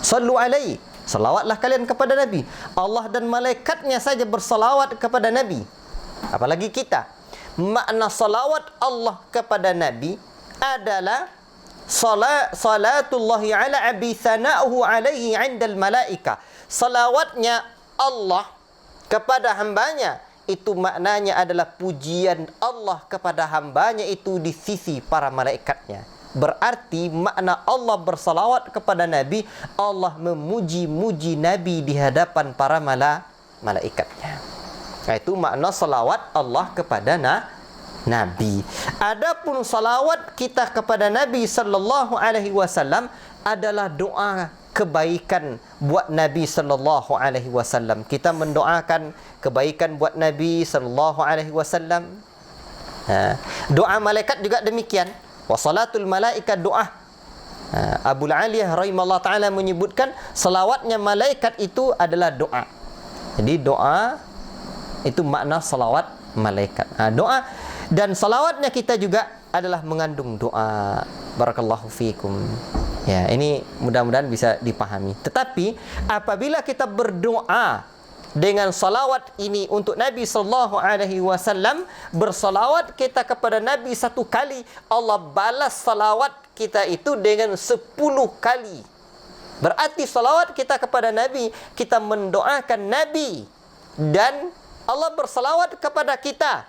Sallu 'alaihi, salawatlah kalian kepada Nabi. Allah dan malaikatnya saja bersalawat kepada Nabi. apalagi kita. Makna salawat Allah kepada Nabi adalah salatullahi ala abi thana'uhu alaihi 'indal malaika. Salawatnya Allah kepada hambanya, itu maknanya adalah pujian Allah kepada hambanya itu di sisi para malaikatnya. Berarti makna Allah bersalawat kepada Nabi, Allah memuji-muji Nabi di hadapan para malaikatnya. Itu makna salawat Allah kepada Nabi. Adapun salawat kita kepada Nabi sallallahu alaihi wasallam adalah doa kebaikan buat Nabi sallallahu alaihi wasallam. Kita mendoakan kebaikan buat Nabi sallallahu alaihi wasallam. Doa malaikat juga demikian. Wa salatul malaikat doa. Abu Aliyah rahimahullah taala menyebutkan salawatnya malaikat itu adalah doa. Jadi doa itu makna salawat malaikat. Doa dan salawatnya kita juga adalah mengandung doa. Barakallahu fiikum. Ya, ini mudah-mudahan bisa dipahami. Tetapi apabila kita berdoa dengan salawat ini untuk Nabi sallallahu alaihi wasallam, bersalawat kita kepada Nabi satu kali, Allah balas salawat kita itu dengan 10 kali. Berarti salawat kita kepada Nabi, kita mendoakan Nabi dan Allah bersalawat kepada kita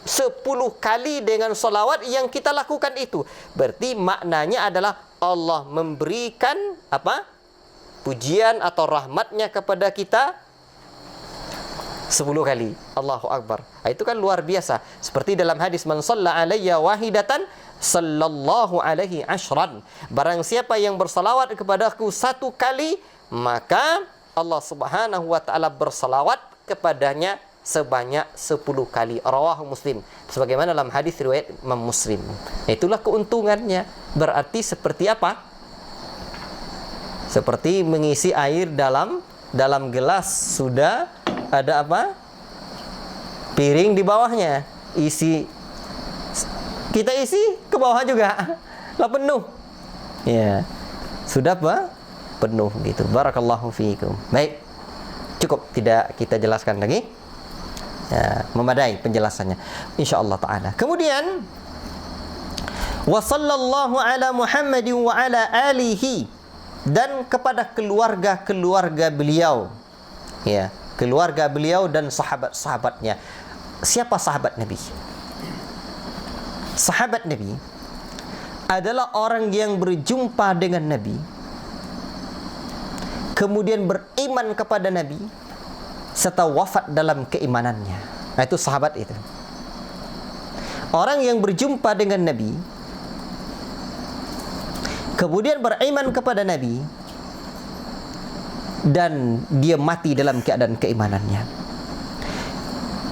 10 kali dengan salawat yang kita lakukan itu. Berarti maknanya adalah Allah memberikan apa? Pujian atau rahmatnya kepada kita 10 kali. Allahu Akbar. Itu kan luar biasa. Seperti dalam hadis, man shalla alayya wahidatan sallallahu alaihi ashran. Barang siapa yang bersalawat kepadaku satu kali, maka Allah Subhanahu wa taala bersalawat kepadanya sebanyak 10 kali. Rawahu Muslim. Sebagaimana dalam hadis riwayat Imam Muslim. Itulah keuntungannya. Berarti seperti apa? Seperti mengisi air dalam gelas, sudah ada apa? Piring di bawahnya. Kita isi ke bawah juga. Lah penuh. Ya. Sudah apa? Penuh gitu. Barakallahu fiikum. Baik. Cukup tidak kita jelaskan lagi. Ya, memadai penjelasannya insyaallah taala. Kemudian wa sallallahu ala Muhammadin wa ala alihi, dan kepada keluarga beliau. Ya, keluarga beliau dan sahabat-sahabatnya. Siapa sahabat Nabi? Sahabat Nabi adalah orang yang berjumpa dengan Nabi, kemudian beriman kepada Nabi serta wafat dalam keimanannya. Itu sahabat itu. Orang yang berjumpa dengan Nabi, kemudian beriman kepada Nabi, dan dia mati dalam keadaan keimanannya.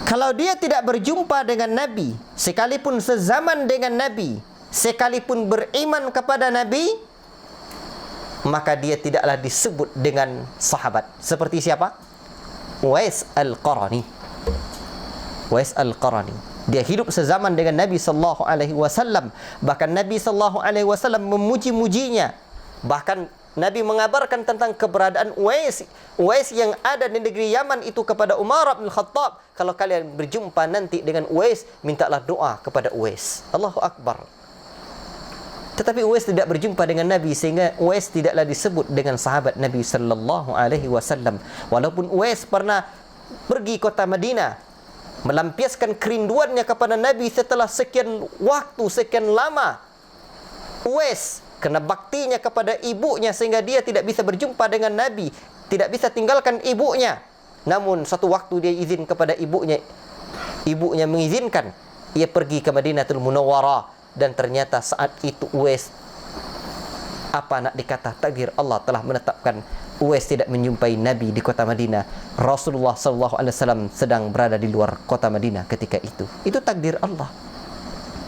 Kalau dia tidak berjumpa dengan Nabi, sekalipun sezaman dengan Nabi, sekalipun beriman kepada Nabi, maka dia tidaklah disebut dengan sahabat. Seperti siapa? Uwais Al-Qarani. Uwais Al-Qarani. Dia hidup sezaman dengan Nabi sallallahu alaihi wasallam. Bahkan Nabi sallallahu alaihi wasallam memuji-mujinya. Bahkan Nabi mengabarkan tentang keberadaan Uwais yang ada di negeri Yaman itu kepada Umar bin Khattab. Kalau kalian berjumpa nanti dengan Uwais, mintalah doa kepada Uwais. Allahu Akbar. Tetapi Uwais tidak berjumpa dengan Nabi, sehingga Uwais tidaklah disebut dengan sahabat Nabi sallallahu alaihi wasallam. Walaupun Uwais pernah pergi kota Madinah, melampiaskan kerinduannya kepada Nabi setelah sekian waktu, sekian lama. Uwais kena baktinya kepada ibunya sehingga dia tidak bisa berjumpa dengan Nabi, tidak bisa tinggalkan ibunya. Namun satu waktu dia izin kepada ibunya mengizinkan ia pergi ke Madinatul Munawwarah. Dan ternyata saat itu Uwais, apa nak dikata, takdir Allah telah menetapkan Uwais tidak menjumpai Nabi di kota Madinah. Rasulullah sallallahu alaihi wasallam sedang berada di luar kota Madinah ketika itu. Itu takdir Allah.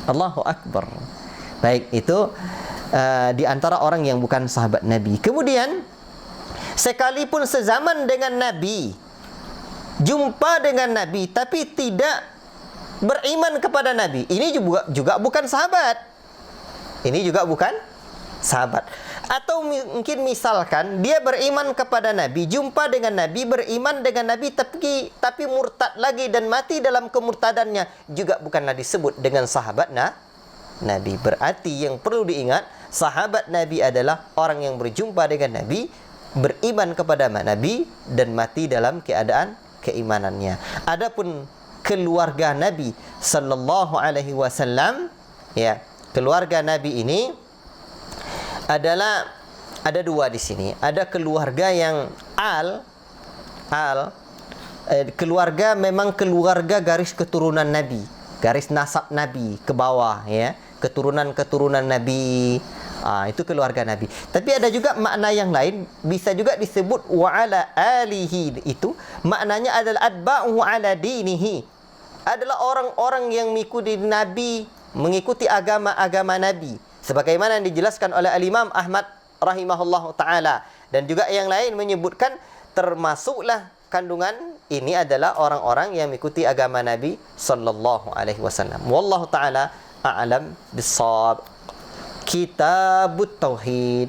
Allahu Akbar. Baik, itu di antara orang yang bukan sahabat Nabi. Kemudian sekalipun sezaman dengan Nabi, jumpa dengan Nabi, tapi tidak beriman kepada Nabi, ini juga bukan sahabat. Ini juga bukan sahabat. Atau mungkin misalkan dia beriman kepada Nabi, jumpa dengan Nabi, beriman dengan Nabi, tapi murtad lagi dan mati dalam kemurtadannya, juga bukanlah disebut dengan sahabat Nabi. Berarti yang perlu diingat, sahabat Nabi adalah orang yang berjumpa dengan Nabi, beriman kepada Nabi dan mati dalam keadaan keimanannya. Adapun keluarga Nabi sallallahu alaihi wasallam, ya, keluarga Nabi ini adalah ada dua di sini. Ada keluarga yang keluarga memang keluarga garis keturunan Nabi, garis nasab Nabi ke bawah, ya, keturunan Nabi. Itu keluarga Nabi. Tapi ada juga makna yang lain, bisa juga disebut wa ala alihi. Itu maknanya adalah atba'u ala dinihi, adalah orang-orang yang mengikuti Nabi, mengikuti agama Nabi, sebagaimana yang dijelaskan oleh Al-Imam Ahmad rahimahullahu ta'ala. Dan juga yang lain menyebutkan termasuklah kandungan ini adalah orang-orang yang mengikuti agama Nabi sallallahu alaihi wasallam. Wallahu ta'ala a'lam bissawab. Kitab Tauhid.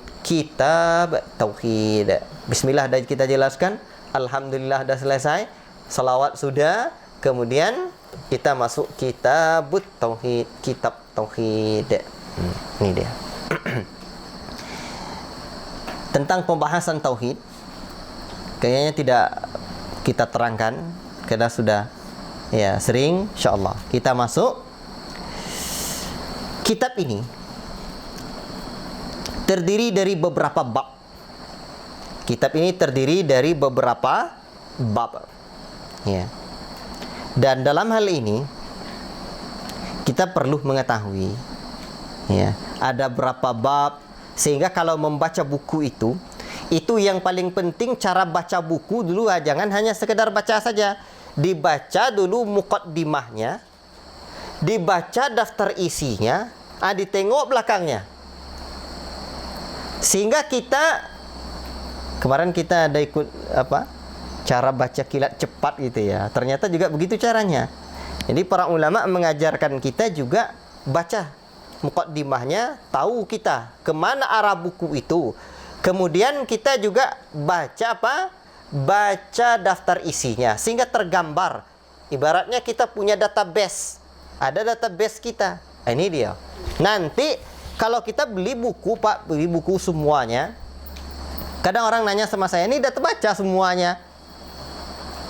Bismillah, dah kita jelaskan. Alhamdulillah dah selesai. Salawat sudah. Kemudian kita masuk Kitab Tauhid. Kitab Tauhid. Ini dia. Tentang pembahasan tauhid, kayaknya tidak kita terangkan karena sudah sering. InsyaAllah kita masuk. Kitab ini terdiri dari beberapa bab. Kitab ini terdiri dari beberapa bab, ya. Dan dalam hal ini kita perlu mengetahui, ya, ada berapa bab, sehingga kalau membaca buku itu yang paling penting cara baca buku dulu. Jangan hanya sekedar baca saja. Dibaca dulu muqaddimahnya, dibaca daftar isinya, ditengok belakangnya. Sehingga kemarin kita ada ikut cara baca kilat cepat gitu ya. Ternyata juga begitu caranya. Jadi para ulama mengajarkan kita juga baca muqaddimahnya, tahu kita kemana arah buku itu. Kemudian kita juga baca baca daftar isinya, sehingga tergambar. Ibaratnya kita punya database, ada database kita. Ini dia. Nanti kalau kita beli buku, Pak, beli buku semuanya, kadang orang nanya sama saya, ini dah terbaca semuanya.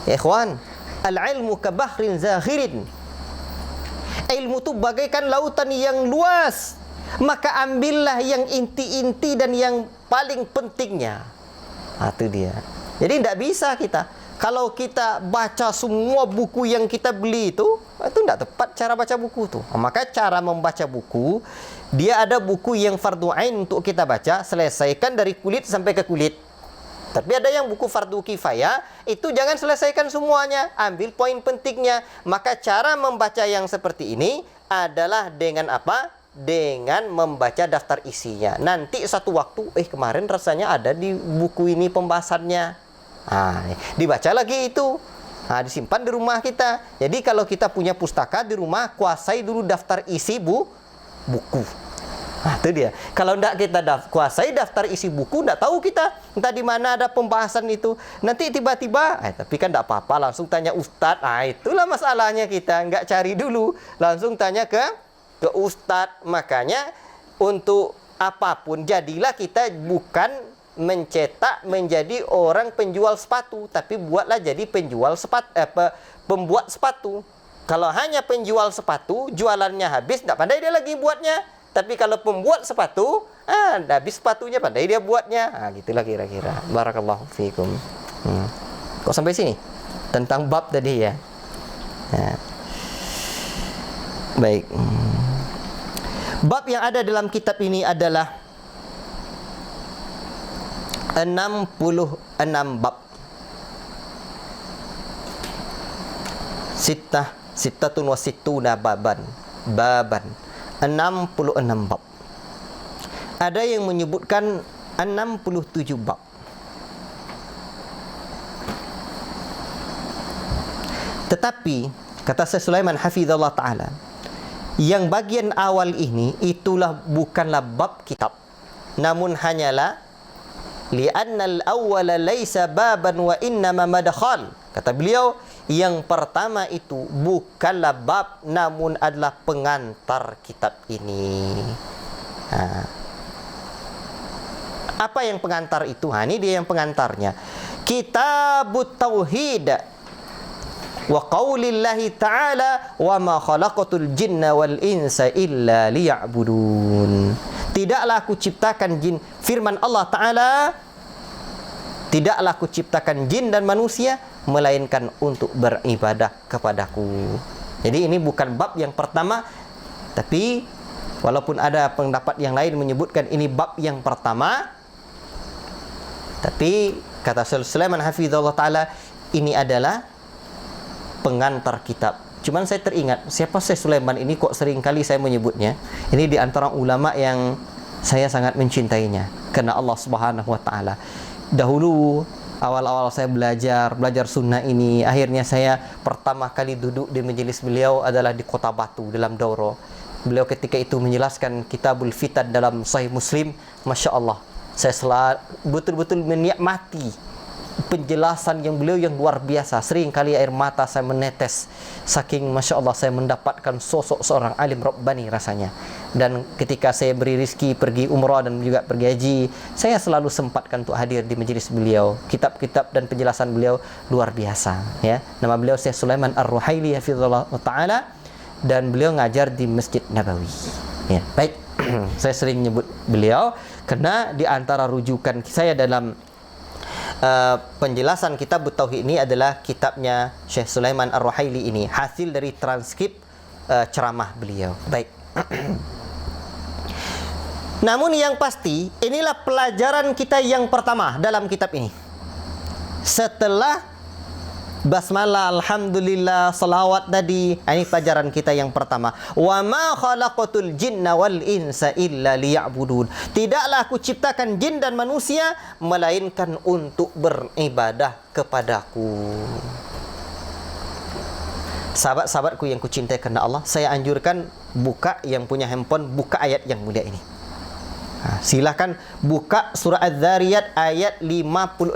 Ya ikhwan, al-ilmu ka bahrin zakhirin. Ilmu itu bagaikan lautan yang luas, maka ambillah yang inti-inti dan yang paling pentingnya. Itu dia. Jadi tidak bisa kita, kalau kita baca semua buku yang kita beli itu tidak tepat cara baca buku itu. Maka cara membaca buku, dia ada buku yang fardu ain untuk kita baca, selesaikan dari kulit sampai ke kulit. Tapi ada yang buku fardu kifayah, itu jangan selesaikan semuanya, ambil poin pentingnya. Maka cara membaca yang seperti ini adalah dengan apa? Dengan membaca daftar isinya. Nanti satu waktu, kemarin rasanya ada di buku ini pembahasannya. Dibaca lagi itu. Disimpan di rumah kita. Jadi kalau kita punya pustaka di rumah, kuasai dulu daftar isi buku. Itu dia. Kalau tidak kita kuasai daftar isi buku, tidak tahu kita entah di mana ada pembahasan itu. Nanti tiba-tiba, tapi kan tidak apa-apa, langsung tanya ustadz. Itulah masalahnya, kita nggak cari dulu, langsung tanya ke ustadz. Makanya untuk apapun, jadilah kita bukan mencetak menjadi orang penjual sepatu, tapi buatlah jadi pembuat sepatu. Kalau hanya penjual sepatu, jualannya habis, tidak pandai dia lagi buatnya. Tapi kalau pembuat sepatu, habis sepatunya, pandai dia buatnya. Gitulah kira-kira. Barakallahu fiikum. Kok sampai sini? Tentang bab tadi ya. Baik. Bab yang ada dalam kitab ini adalah 66 bab. Sittatun wa sittuna baban. 66 bab. Ada yang menyebutkan 67 bab. Tetapi kata Syekh Sulaiman hafizallahu taala, yang bagian awal ini itulah bukanlah bab kitab. namun hanyalah li'anna al-awwala laysa baban wa innama madkhal. Kata beliau, yang pertama itu bukanlah bab namun adalah pengantar kitab ini. Apa yang pengantar itu? Ini dia yang pengantarnya. Kitabut Tauhid wa qaulillahi ta'ala wa ma khalaqatul jinna wal insa illa liya'budun. Tidaklah aku ciptakan jin, firman Allah Ta'ala, tidaklah aku ciptakan jin dan manusia melainkan untuk beribadah kepadaku. Jadi ini bukan bab yang pertama, tapi walaupun ada pendapat yang lain menyebutkan ini bab yang pertama, tapi kata Syekh Sulaiman hafizahullah taala, ini adalah pengantar kitab. Cuman saya teringat, siapa Syekh Sulaiman ini kok sering kali saya menyebutnya. Ini di antara ulama yang saya sangat mencintainya karena Allah Subhanahu wa taala. Dahulu awal-awal saya belajar sunnah ini, akhirnya saya pertama kali duduk di majelis beliau adalah di Kota Batu dalam daurah. Beliau ketika itu menjelaskan Kitabul Fitan dalam Sahih Muslim. Masya Allah, saya betul-betul menikmati penjelasan yang beliau yang luar biasa. Sering kali air mata saya menetes, saking Masya Allah saya mendapatkan sosok seorang alim Rabbani rasanya. Dan ketika saya beri rezeki pergi umrah dan juga pergi haji, saya selalu sempatkan untuk hadir di majelis beliau. Kitab-kitab dan penjelasan beliau luar biasa, ya. Nama beliau Syekh Sulaiman Ar-Ruhaili hafizahullah taala, dan beliau ngajar di Masjid Nabawi, ya. Baik, saya sering menyebut beliau karena di antara rujukan saya dalam penjelasan kitab Tauhid ini adalah kitabnya Syekh Sulaiman Ar-Ruhaili ini, hasil dari transkrip ceramah beliau. Baik. Namun yang pasti, inilah pelajaran kita yang pertama dalam kitab ini. Setelah basmalah, alhamdulillah, salawat tadi, ini pelajaran kita yang pertama. Wa ma khalaqatul jinna wal insa illa liya'budun. Tidaklah aku ciptakan jin dan manusia melainkan untuk beribadah kepadaku. Sahabat-sahabatku yang kucintai karena Allah, saya anjurkan buka, yang punya handphone, buka ayat yang mulia ini. Silakan buka surah Az-Zariyat ayat 56.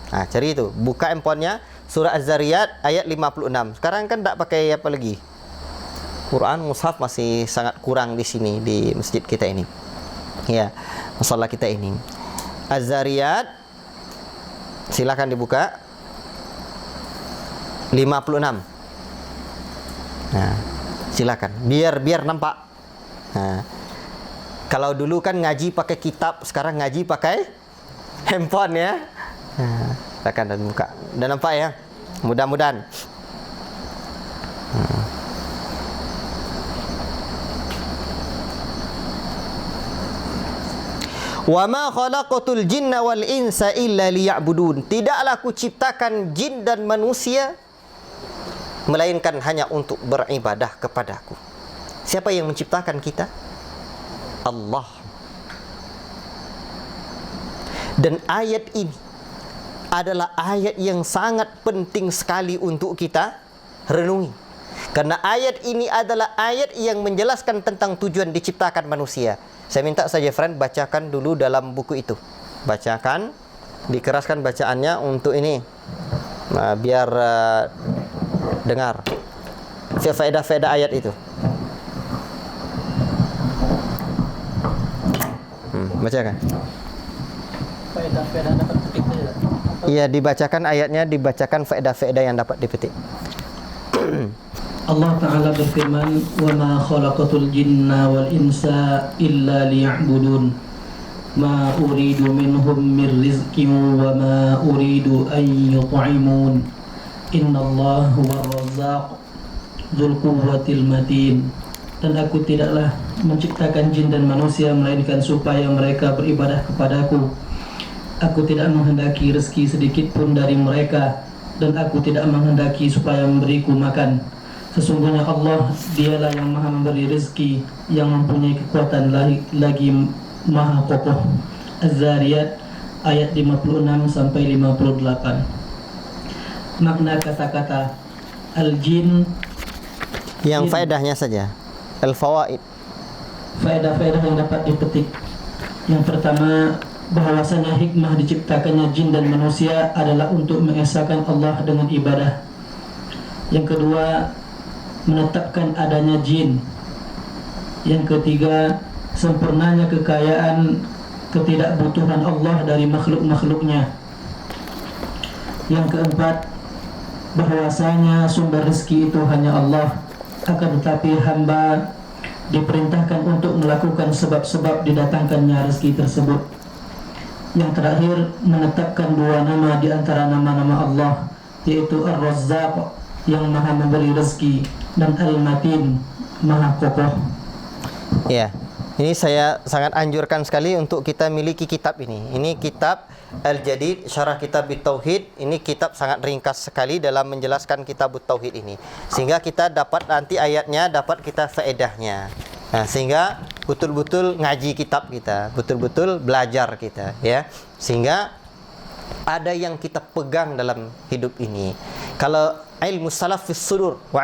Cari itu, buka handphonenya, surah Az-Zariyat ayat 56. Sekarang kan tak pakai apa lagi? Quran, mushaf masih sangat kurang di sini di masjid kita ini. Ya, masalah kita ini. Az-Zariyat silakan dibuka 56. Silakan. Biar nampak. Kalau dulu kan ngaji pakai kitab, sekarang ngaji pakai handphone, ya. Silakan dan buka. Dan nampak, ya? Mudah-mudahan. Wa ma khalaqatul jinna wal insa illa liya'budun. Tidaklah aku ciptakan jin dan manusia melainkan hanya untuk beribadah kepadaku. Siapa yang menciptakan kita? Allah. Dan ayat ini adalah ayat yang sangat penting sekali untuk kita renungi. Karena ayat ini adalah ayat yang menjelaskan tentang tujuan diciptakan manusia. Saya minta saja friend bacakan dulu dalam buku itu. Bacakan, dikeraskan bacaannya untuk ini. Biar dengar faedah-faedah ayat itu. Bacakan. Faedah-faedah dapat petik saja. Iya, dibacakan ayatnya, dibacakan faedah-faedah yang dapat dipetik. Allah Ta'ala berfirman, "Wa ma khalaqatul jinna wal insa illa liya'budun. Ma uridu minhum min rizqin wa ma uridu an yut'imun. Innallaha huwar razzaq dzul quwwatil matin." Dan aku tidaklah menciptakan jin dan manusia melainkan supaya mereka beribadah kepadaku. Aku tidak menghendaki rezeki sedikit pun dari mereka, dan aku tidak menghendaki supaya memberiku makan. Sesungguhnya Allah, dialah yang maha memberi rezeki, yang mempunyai kekuatan lagi maha kokoh. Az-Zariyat ayat 56 sampai 58. Makna kata-kata al-jin, Yang faedahnya saja. Al-fawaid. faedah-faedah yang dapat dipetik. Yang pertama, bahwasanya hikmah diciptakannya jin dan manusia adalah untuk mengesahkan Allah dengan ibadah. Yang kedua, menetapkan adanya jin. Yang ketiga, sempurnanya kekayaan ketidakbutuhan Allah dari makhluk-makhluknya. Yang keempat, bahwasanya sumber rezeki itu hanya Allah, akan tetapi hamba diperintahkan untuk melakukan sebab-sebab didatangkannya rezeki tersebut. Yang terakhir, menetapkan dua nama di antara nama-nama Allah, yaitu Ar-Razzaq yang maha memberi rezeki dan Al-Matin maha kokoh. Ya, ini saya sangat anjurkan sekali untuk kita miliki kitab ini. Ini kitab Al-Jadid Syarah Kitab Tauhid. Ini kitab sangat ringkas sekali dalam menjelaskan kitab Tauhid ini, sehingga kita dapat nanti ayatnya, dapat kita faedahnya. Nah, sehingga betul-betul ngaji kitab kita, betul-betul belajar kita, ya. Sehingga ada yang kita pegang dalam hidup ini. Kalau ilmu salaf fis sudur wa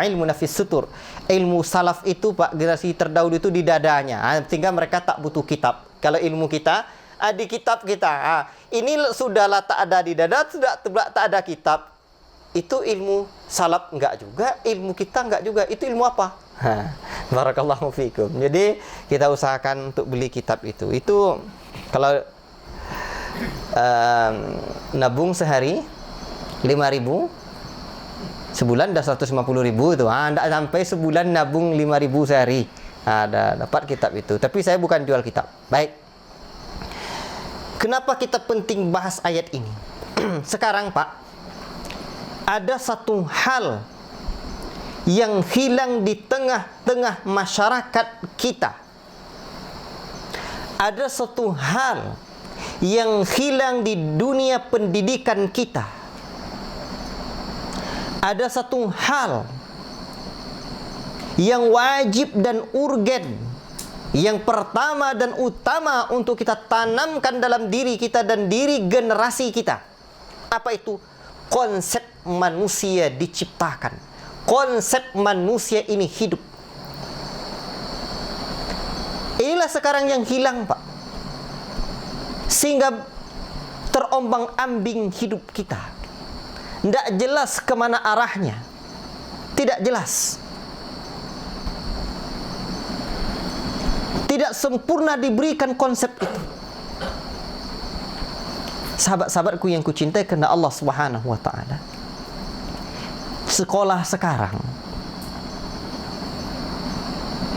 ilmu nafis sutur. Ilmu salaf itu, Pak, generasi terdahulu itu di dadanya. Sehingga mereka tak butuh kitab. Kalau ilmu kita di kitab kita. Ini sudahlah tak ada di dada, sudah tak ada kitab. Itu ilmu salaf enggak juga, ilmu kita enggak juga. Itu ilmu apa? Barakallahu fikum. Jadi kita usahakan untuk beli kitab itu. Itu kalau nabung sehari 5.000, sebulan dah 150.000 itu. Enggak sampai sebulan nabung 5.000 sehari. Ada dapat kitab itu. Tapi saya bukan jual kitab. Baik. Kenapa kita penting bahas ayat ini? Sekarang, Pak, ada satu hal yang hilang di tengah-tengah masyarakat kita. Ada satu hal yang hilang di dunia pendidikan kita. Ada satu hal yang wajib dan urgen, yang pertama dan utama untuk kita tanamkan dalam diri kita dan diri generasi kita. Apa itu? Konsep manusia diciptakan. Konsep manusia ini hidup. Inilah sekarang yang hilang, Pak. Sehingga terombang-ambing hidup kita. Tidak jelas kemana arahnya. Tidak jelas. Tidak sempurna diberikan konsep itu. Sahabat-sahabatku yang kucintai karena Allah Subhanahu wa taala. Sekolah sekarang,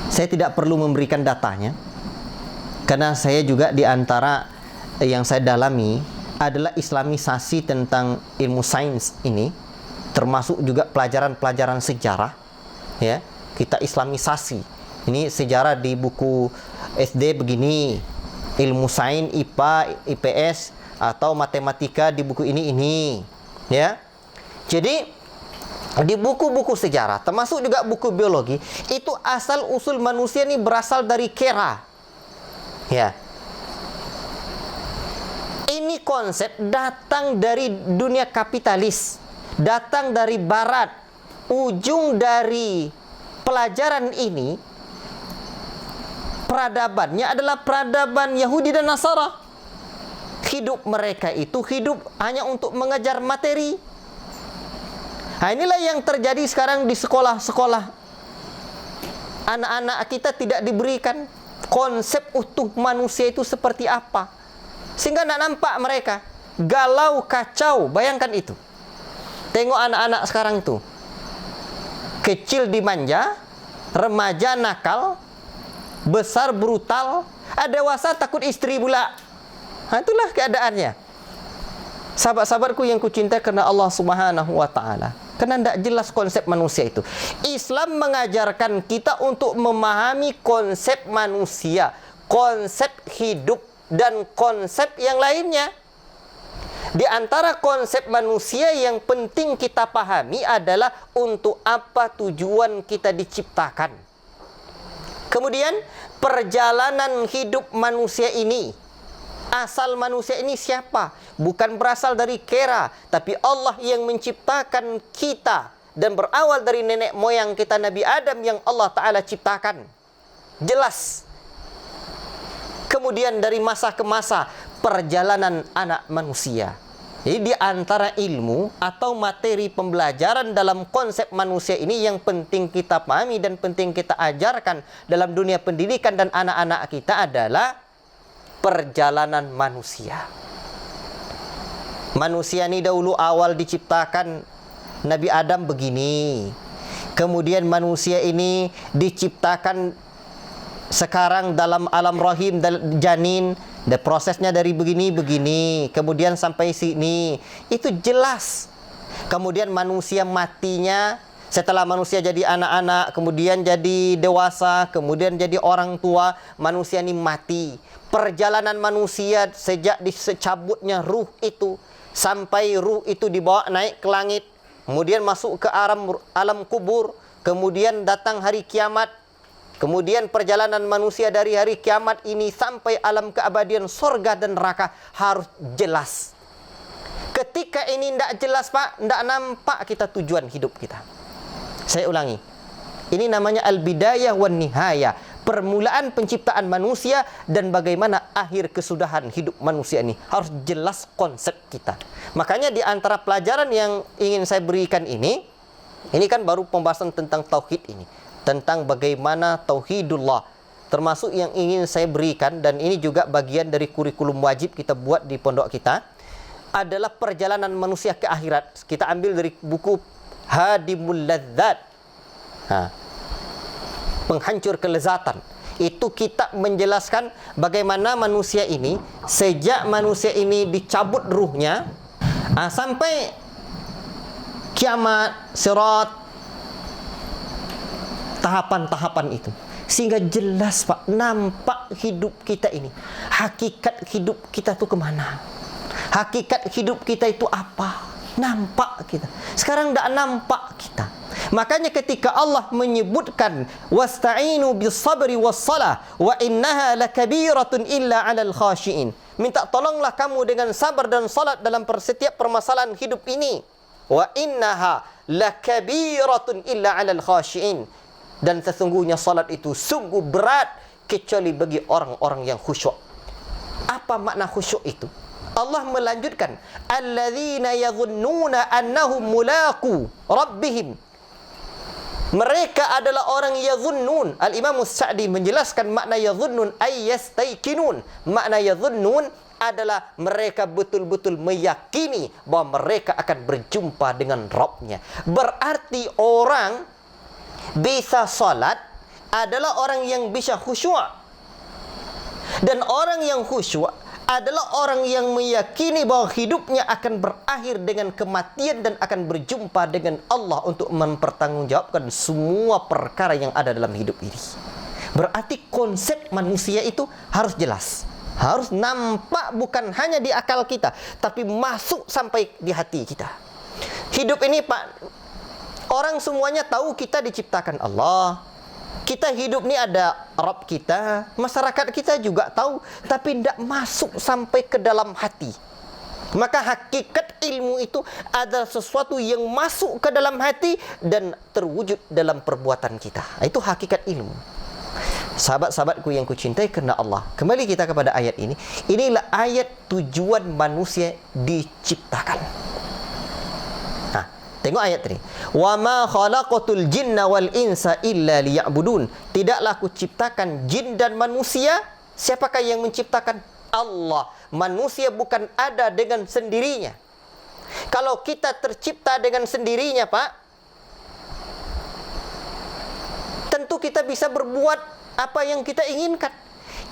saya tidak perlu memberikan datanya, karena saya juga di antara yang saya dalami adalah islamisasi tentang ilmu sains ini, termasuk juga pelajaran-pelajaran sejarah, ya. Kita islamisasi. Ini sejarah di buku SD begini, ilmu sains IPA, IPS atau matematika di buku ini, ya. Jadi di buku-buku sejarah, termasuk juga buku biologi, itu asal usul manusia ini berasal dari kera, ya. Ini konsep datang dari dunia kapitalis, datang dari barat. Ujung dari pelajaran ini, peradabannya adalah peradaban Yahudi dan Nasara. Hidup mereka itu hidup hanya untuk mengejar materi. Nah, inilah yang terjadi sekarang di sekolah-sekolah. Anak-anak kita tidak diberikan konsep utuh manusia itu seperti apa. Sehingga tidak nampak mereka. Galau, kacau. Bayangkan itu. Tengok anak-anak sekarang itu. Kecil dimanja, remaja nakal, besar brutal, dewasa takut istri pula. Nah, itulah keadaannya. Sahabat-sahabatku yang kucintai karena Allah Subhanahu wa taala. Karena tidak jelas konsep manusia itu. Islam mengajarkan kita untuk memahami konsep manusia, konsep hidup, dan konsep yang lainnya. Di antara konsep manusia yang penting kita pahami adalah untuk apa tujuan kita diciptakan. Kemudian perjalanan hidup manusia ini. Asal manusia ini siapa? Bukan berasal dari kera, tapi Allah yang menciptakan kita dan berawal dari nenek moyang kita Nabi Adam yang Allah Ta'ala ciptakan. Jelas. Kemudian dari masa ke masa, perjalanan anak manusia. Jadi di antara ilmu atau materi pembelajaran dalam konsep manusia ini yang penting kita pahami dan penting kita ajarkan dalam dunia pendidikan dan anak-anak kita adalah perjalanan manusia. Manusia ini dahulu awal diciptakan Nabi Adam begini. Kemudian manusia ini diciptakan sekarang dalam alam rahim janin. Dan prosesnya dari begini, kemudian sampai sini, itu jelas. Kemudian manusia matinya, setelah manusia jadi anak-anak, kemudian jadi dewasa, kemudian jadi orang tua, manusia ini mati. Perjalanan manusia sejak dicabutnya ruh itu, sampai ruh itu dibawa naik ke langit, kemudian masuk ke alam kubur, kemudian datang hari kiamat. Kemudian perjalanan manusia dari hari kiamat ini sampai alam keabadian sorga dan neraka harus jelas. Ketika ini tidak jelas Pak, tidak nampak kita tujuan hidup kita. Saya ulangi. Ini namanya al-bidayah wan nihayah. Permulaan penciptaan manusia dan bagaimana akhir kesudahan hidup manusia ini. Harus jelas konsep kita. Makanya di antara pelajaran yang ingin saya berikan ini kan baru pembahasan tentang tauhid ini. Tentang bagaimana tauhidullah, termasuk yang ingin saya berikan, dan ini juga bagian dari kurikulum wajib kita buat di pondok kita, adalah perjalanan manusia ke akhirat. Kita ambil dari buku Hadimul Ladzat, penghancur kelezatan. Itu kita menjelaskan bagaimana manusia ini, sejak manusia ini dicabut ruhnya, sampai kiamat, sirat, tahapan-tahapan itu. Sehingga jelas Pak, nampak hidup kita ini. Hakikat hidup kita itu kemana? Hakikat hidup kita itu apa? Nampak kita. Sekarang tidak nampak kita. Makanya ketika Allah menyebutkan wasta'inu bis-sabri was-salah wa innaha lakabiratun illa 'alal khashiin. Minta tolonglah kamu dengan sabar dan salat dalam setiap permasalahan hidup ini. Wa innaha lakabiratun illa 'alal khashiin. Dan sesungguhnya salat itu sungguh berat kecuali bagi orang-orang yang khusyuk. Apa makna khusyuk itu? Allah melanjutkan, alladzina yadhunnuna annahum mulaqu rabbihim. Mereka adalah orang yadhunnun. Al-Imam As-Sa'di menjelaskan makna yadhunnun ay yastayqinun. Makna yadhunnun adalah mereka betul-betul meyakini bahwa mereka akan berjumpa dengan Rabb-nya. Berarti orang bisa salat adalah orang yang bisa khusyuk. Dan orang yang khusyuk adalah orang yang meyakini bahwa hidupnya akan berakhir dengan kematian dan akan berjumpa dengan Allah untuk mempertanggungjawabkan semua perkara yang ada dalam hidup ini. Berarti konsep manusia itu harus jelas. Harus nampak bukan hanya di akal kita, tapi masuk sampai di hati kita. Hidup ini Pak, orang semuanya tahu kita diciptakan Allah. Kita hidup ni ada Rabb kita. Masyarakat kita juga tahu. Tapi tidak masuk sampai ke dalam hati. Maka hakikat ilmu itu adalah sesuatu yang masuk ke dalam hati dan terwujud dalam perbuatan kita. Itu hakikat ilmu. Sahabat-sahabatku yang kucintai kerana Allah, kembali kita kepada ayat ini. Inilah ayat tujuan manusia diciptakan. Tengok ayat tadi. Wa ma khalaqatul jinna wal insa illa liya'budun. Tidaklah aku ciptakan jin dan manusia. Siapakah yang menciptakan? Allah. Manusia bukan ada dengan sendirinya. Kalau kita tercipta dengan sendirinya, Pak, tentu kita bisa berbuat apa yang kita inginkan.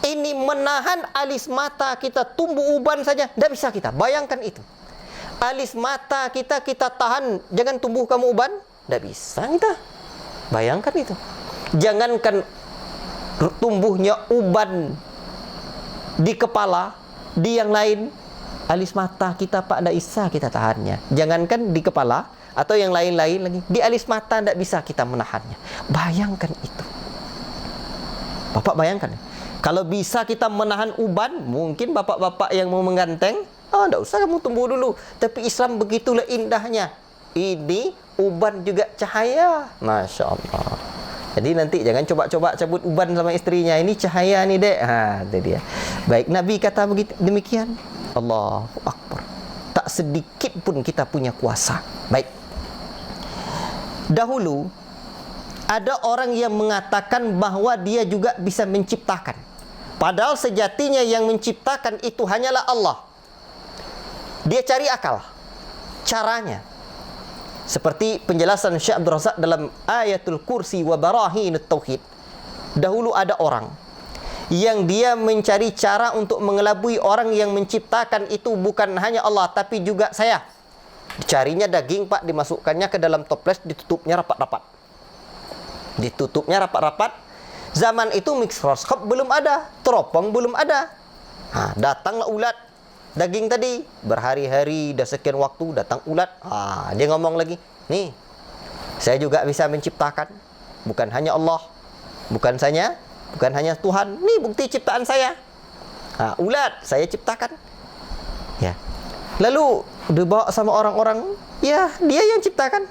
Ini menahan alis mata kita tumbuh uban saja, tidak bisa kita. Bayangkan itu. Alis mata kita tahan, jangan tumbuh kamu uban, tidak bisa kita. Bayangkan itu. Jangankan tumbuhnya uban di kepala, di yang lain, alis mata kita Pak tidak bisa kita tahannya. Jangankan di kepala atau yang lain-lain lagi, di alis mata tidak bisa kita menahannya. Bayangkan itu. Bapak bayangkan, kalau bisa kita menahan uban, mungkin bapak-bapak yang mau mengganteng, tidak usah kamu tumbuh dulu. Tapi Islam begitulah indahnya. Ini uban juga cahaya. Masya Allah. Jadi nanti jangan coba-coba cabut uban sama istrinya. Ini cahaya nih, Dek. Itu dia. Baik, Nabi kata begitu, demikian. Allahu Akbar. Tak sedikit pun kita punya kuasa. Baik. Dahulu ada orang yang mengatakan bahwa dia juga bisa menciptakan. Padahal sejatinya yang menciptakan itu hanyalah Allah. Dia cari akal. Caranya. Seperti penjelasan Syekh Abdul Razak dalam Ayatul Kursi wa Barahinut Tauhid. Dahulu ada orang yang dia mencari cara untuk mengelabui orang yang menciptakan itu bukan hanya Allah tapi juga saya. Dicarinya daging, Pak, dimasukkannya ke dalam toples, ditutupnya rapat-rapat. Ditutupnya rapat-rapat. Zaman itu mikroskop belum ada, teropong belum ada. Datanglah ulat daging tadi, berhari-hari dah sekian waktu datang ulat. Dia ngomong lagi, nih, saya juga bisa menciptakan. Bukan hanya Allah, bukan hanya Tuhan. Nih bukti ciptaan saya. Ulat saya ciptakan. Ya. Lalu dibawa sama orang-orang, ya dia yang ciptakan.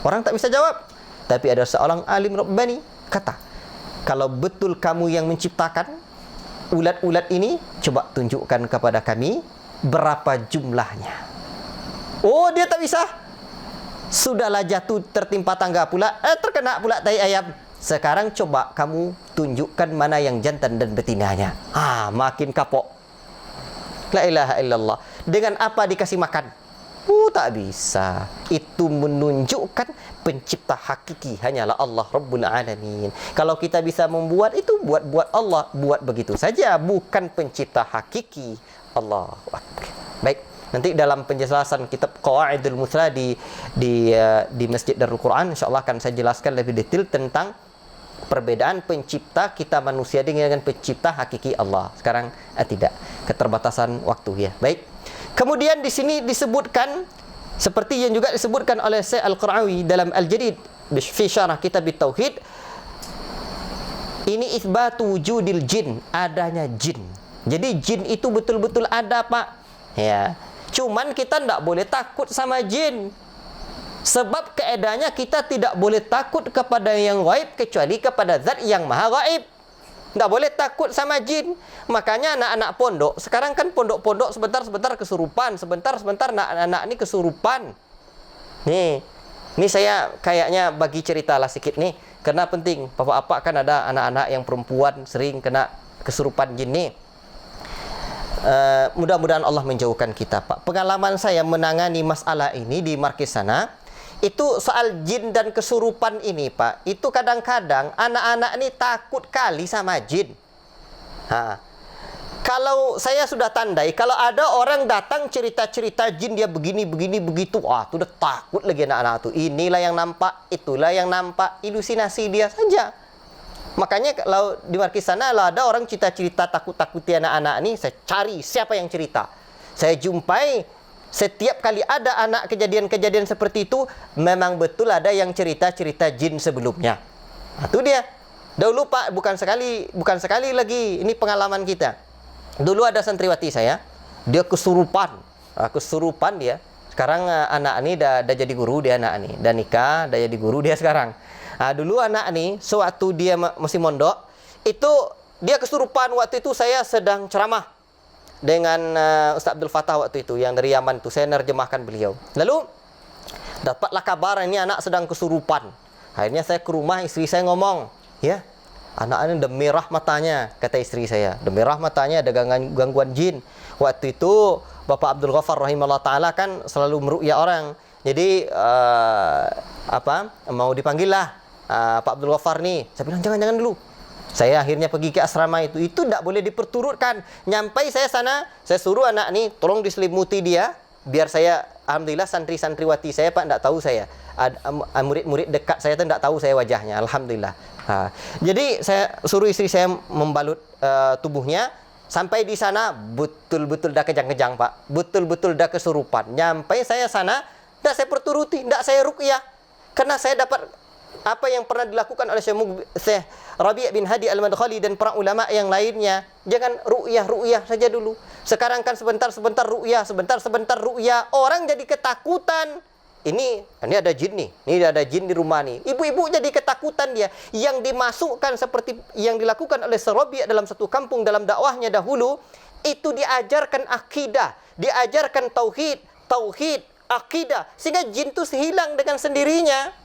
Orang tak bisa jawab. Tapi ada seorang alim Rabbani kata, kalau betul kamu yang menciptakan ulat-ulat ini, coba tunjukkan kepada kami berapa jumlahnya. Oh, dia tak bisa. Sudahlah jatuh tertimpa tangga pula, terkena pula tai ayam. Sekarang coba kamu tunjukkan mana yang jantan dan betinanya. Makin kapok. La ilaha illallah. Dengan apa dikasih makan? Tak bisa. Itu menunjukkan pencipta hakiki hanyalah Allah Rabbul Alamin. Kalau kita bisa membuat itu, buat Allah, buat begitu saja, bukan pencipta hakiki. Allahu Akbar. Baik, nanti dalam penjelasan kitab Qawaidul Muthla di Masjid Darul Quran, insyaallah akan saya jelaskan lebih detail tentang perbedaan pencipta kita manusia dengan pencipta hakiki Allah. Sekarang tidak, keterbatasan waktu ya. Baik. Kemudian di sini disebutkan seperti yang juga disebutkan oleh Syekh Al-Qara'awi dalam Al-Jadid fi Syarah Kitab Tauhid, ini itsbatu wujudil jin, adanya jin. Jadi jin itu betul-betul ada, Pak. Ya. Cuman kita tidak boleh takut sama jin. Sebab keadaannya kita tidak boleh takut kepada yang gaib kecuali kepada zat yang maha gaib. Tidak boleh takut sama jin. Makanya anak-anak pondok, sekarang kan pondok-pondok sebentar-sebentar kesurupan, sebentar-sebentar anak-anak ini kesurupan. Nih saya kayaknya bagi cerita lah sedikit nih, karena penting. Bapak-bapak kan ada anak-anak yang perempuan sering kena kesurupan jin nih. Mudah-mudahan Allah menjauhkan kita, Pak. Pengalaman saya menangani masalah ini di markis sana, itu soal jin dan kesurupan ini, Pak. Itu kadang-kadang anak-anak ini takut kali sama jin. Kalau saya sudah tandai, kalau ada orang datang cerita-cerita jin dia begini begitu, itu udah takut lagi anak-anak tuh. Inilah yang nampak, itulah yang nampak, ilusinasi dia saja. Makanya kalau di markis sana kalau ada orang cerita-cerita takut-takuti anak-anak ini, saya cari siapa yang cerita. Saya jumpai setiap kali ada anak kejadian-kejadian seperti itu, memang betul ada yang cerita-cerita jin sebelumnya. Itu dia. Dahulu, Pak, bukan sekali lagi, ini pengalaman kita. Dulu ada santriwati saya, dia kesurupan dia. Sekarang anak ini dah jadi guru dia, anak ini dah nikah, dah jadi guru dia sekarang. Dulu anak ini sewaktu dia masih mondok, itu dia kesurupan. Waktu itu saya sedang ceramah dengan Ustaz Abdul Fattah waktu itu, yang dari Yaman itu, saya nerjemahkan beliau. Lalu dapatlah kabar ini anak sedang kesurupan. Akhirnya saya ke rumah, istri saya ngomong, ya, anak ini udah merah matanya, kata istri saya. Udah merah matanya, ada gangguan jin. Waktu itu Bapak Abdul Ghaffar rahimahullah ta'ala kan selalu meruqyah orang. Jadi mau dipanggil lah Pak Abdul Ghaffar nih. Saya bilang jangan dulu. Saya akhirnya pergi ke asrama itu tidak boleh diperturutkan. Nyampai saya sana, saya suruh anak nih tolong diselimuti dia, biar saya, alhamdulillah santri-santriwati saya, Pak, tidak tahu saya. Murid-murid dekat saya itu tidak tahu saya wajahnya, alhamdulillah. Jadi saya suruh istri saya membalut tubuhnya. Sampai di sana betul-betul dah kejang-kejang, Pak. Betul-betul dah kesurupan. Nyampai saya sana, dah saya perturuti, tidak saya ruqyah. Karena saya dapat apa yang pernah dilakukan oleh Syekh Rabi' bin Hadi Al-Madkhali dan para ulama yang lainnya. Jangan ruqyah saja dulu. Sekarang kan sebentar-sebentar ruqyah, sebentar-sebentar ruqyah. Orang jadi ketakutan. ini ada jin nih. Ini ada jin di rumah nih. Ibu-ibu jadi ketakutan dia. Yang dimasukkan seperti yang dilakukan oleh Sarabi dalam satu kampung dalam dakwahnya dahulu, itu diajarkan akidah, diajarkan tauhid, akidah, sehingga jin itu hilang dengan sendirinya.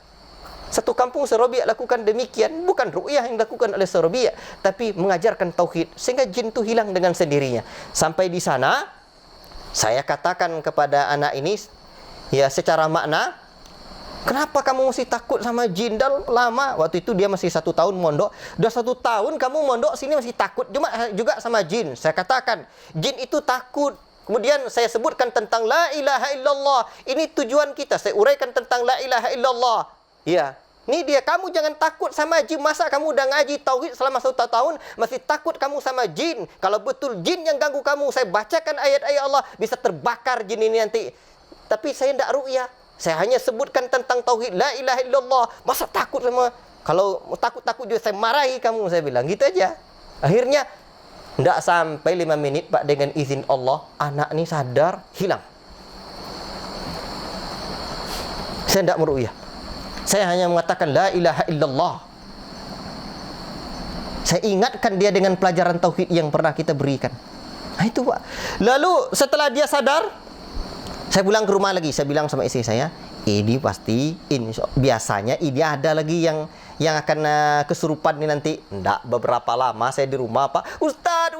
Satu kampung Sarabi lakukan demikian, bukan ru'yah yang dilakukan oleh Sarabi, tapi mengajarkan tauhid, sehingga jin itu hilang dengan sendirinya. Sampai di sana, saya katakan kepada anak ini, ya secara makna, kenapa kamu mesti takut sama jin? Dan lama, waktu itu dia masih 1 tahun mondok. Udah 1 tahun kamu mondok sini masih takut juga sama jin. Saya katakan, jin itu takut. Kemudian saya sebutkan tentang la ilaha illallah. Ini tujuan kita. Saya uraikan tentang la ilaha illallah. Ya, ini dia, kamu jangan takut sama jin. Masa kamu udah ngaji tauhid selama 1 tahun masih takut kamu sama jin? Kalau betul jin yang ganggu kamu, saya bacakan ayat-ayat Allah, bisa terbakar jin ini nanti. Tapi saya tidak ru'yah. Saya hanya sebutkan tentang tauhid la ilaha illallah. Masa takut sama? Kalau takut-takut juga saya marahi kamu, saya bilang. Gitu aja. Akhirnya tidak sampai 5 menit, Pak, dengan izin Allah, anak ini sadar, hilang. Saya tidak meru'yah. Saya hanya mengatakan la ilaha illallah. Saya ingatkan dia dengan pelajaran tauhid yang pernah kita berikan. Nah itu, Pak. Lalu setelah dia sadar, saya pulang ke rumah lagi. Saya bilang sama istri saya, ini pasti, biasanya ini ada lagi yang akan kesurupan nih nanti. Nggak beberapa lama saya di rumah, Pak. Ustad,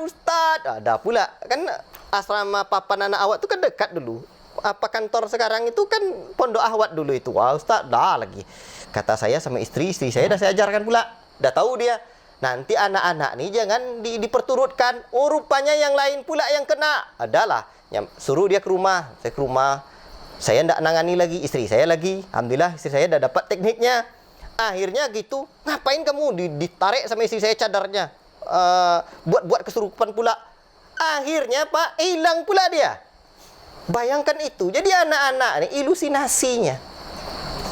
ada pula. Kan asrama papan anak awak itu kan dekat dulu. Apa kantor sekarang itu kan pondok ahwat dulu itu. Wah, Ustad, dah lagi. Kata saya sama istri saya dah saya ajarkan pula. Dah tahu dia. Nanti anak-anak nih jangan diperturutkan. Oh, rupanya yang lain pula yang kena. Adalah. Suruh dia ke rumah. Saya ke rumah. Saya tidak nangani lagi. Istri saya lagi. Alhamdulillah istri saya dah dapat tekniknya. Akhirnya gitu. Ngapain kamu ditarik sama istri saya cadarnya? Buat kesurupan pula. Akhirnya, Pak, hilang pula dia. Bayangkan itu. Jadi anak-anak ini ilusinasinya.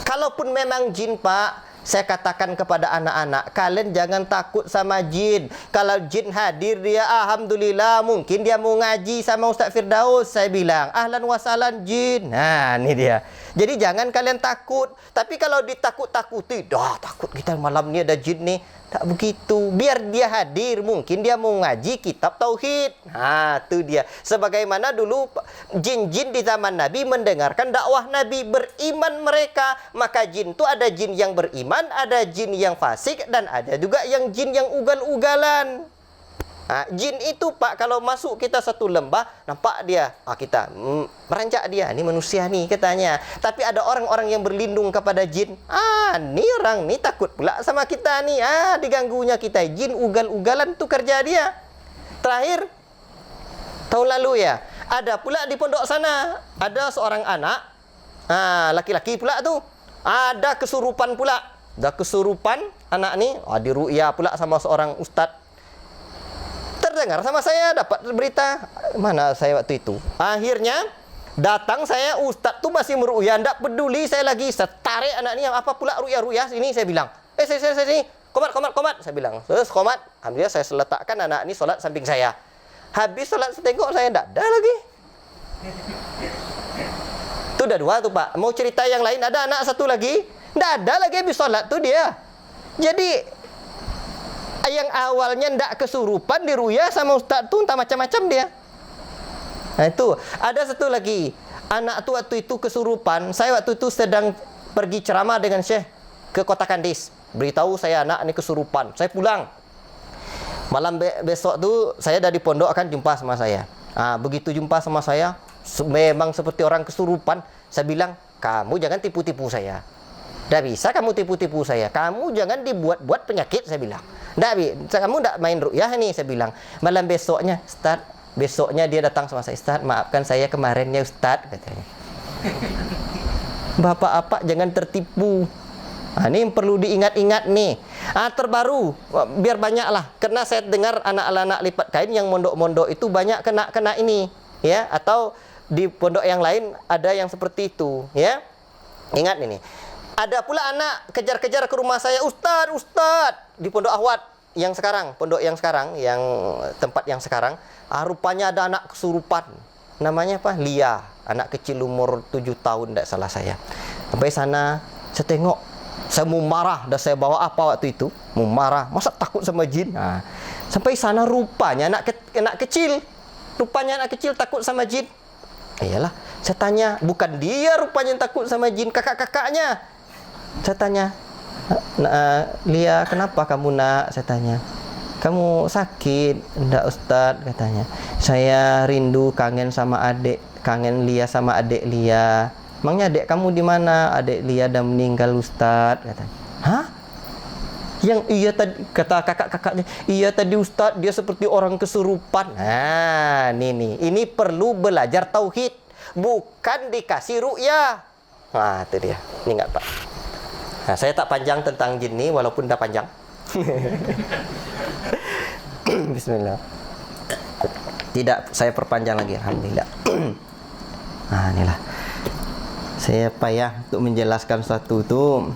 Kalaupun memang jin, Pak, saya katakan kepada anak-anak, kalian jangan takut sama jin. Kalau jin hadir dia, alhamdulillah, mungkin dia mau ngaji sama Ustaz Firdaus. Saya bilang, ahlan wa sahlan jin. Nah, ini dia. Jadi jangan kalian takut. Tapi kalau ditakut-takuti, takut kita malam ni ada jin ni. Tak begitu. Biar dia hadir, mungkin dia mau ngaji kitab tauhid. Nah, itu dia. Sebagaimana dulu jin-jin di zaman Nabi mendengarkan dakwah Nabi, beriman mereka. Maka jin itu ada jin yang beriman, ada jin yang fasik, dan ada juga yang jin yang ugal-ugalan. Nah, jin itu, Pak, kalau masuk kita satu lembah, nampak dia, kita meranjak dia, ini manusia nih katanya. Tapi ada orang-orang yang berlindung kepada jin. Ni orang nih takut pula sama kita nih. Diganggunya kita. Jin ugal-ugalan tuh kerja dia. Terakhir, tahun lalu ya, ada pula di pondok sana, ada seorang anak, laki-laki pula tuh, ada kesurupan pula. Ada kesurupan anak nih, diru'ya pula sama seorang ustadz. Terdengar sama saya, dapat berita. Mana saya waktu itu? Akhirnya datang saya, ustaz tuh masih meru'yah, enggak peduli saya lagi. Saya tarik anak ni, apa pula ru'yah sini, saya bilang. Saya sini. Komat. Saya bilang. Terus komat. Alhamdulillah saya letakkan anak ni solat samping saya. Habis solat saya tengok saya enggak ada lagi. Itu dah 2 tuh, Pak. Mau cerita yang lain, ada anak satu lagi. Enggak ada lagi habis solat tuh dia. Jadi yang awalnya ndak kesurupan diruya sama ustaz tu entah macam-macam dia. Nah itu, ada satu lagi. Anak tu waktu itu kesurupan. Saya waktu itu sedang pergi ceramah dengan Syekh ke Kota Kandis. Beritahu saya anak ni kesurupan. Saya pulang. Malam besok tu saya dah di pondok akan jumpa sama saya. Begitu jumpa sama saya, memang seperti orang kesurupan. Saya bilang, kamu jangan tipu-tipu saya. Dah bisa kamu tipu-tipu saya. Kamu jangan dibuat-buat penyakit, saya bilang. Kamu tidak main ru'yah nih, saya bilang. Malam besoknya, Ustaz, besoknya dia datang sama saya. Ustaz, maafkan saya kemarinnya, Ustaz, katanya. Bapak-bapak jangan tertipu. Ini yang perlu diingat-ingat nih. Terbaru, biar banyak lah. Karena saya dengar anak-anak lipat kain yang mondok-mondok itu banyak kena ini, ya. Atau di pondok yang lain ada yang seperti itu, ya. Ingat ini. Ada pula anak kejar-kejar ke rumah saya, Ustaz, di pondok ahwat yang sekarang, yang tempat yang sekarang, rupanya ada anak kesurupan. Namanya apa? Lia, anak kecil umur 7 tahun, tidak salah saya. Sampai sana, saya tengok, saya mau marah, dan saya bawa apa waktu itu? Mau marah, masa takut sama jin? Sampai sana rupanya anak kecil. Rupanya anak kecil takut sama jin. Iyalah, saya tanya, bukan dia rupanya yang takut sama jin, kakak-kakaknya. Saya tanya, Lia, kenapa kamu nak? Saya tanya, kamu sakit? Enggak Ustaz, katanya. Saya rindu, kangen sama adik, kangen Lia sama adik Lia. Emangnya adik kamu di mana? Adik Lia dah meninggal Ustaz, katanya. Hah? Yang iya tadi, kata kakak-kakaknya, iya tadi Ustaz, dia seperti orang kesurupan. Nah, ini perlu belajar tauhid, bukan dikasih ru'yah. Nah, itu dia. Ini enggak, Pak. Nah, saya tak panjang tentang jin ini, walaupun dah panjang. Bismillah. Tidak, saya perpanjang lagi, alhamdulillah. Nah, inilah. Saya payah untuk menjelaskan sesuatu itu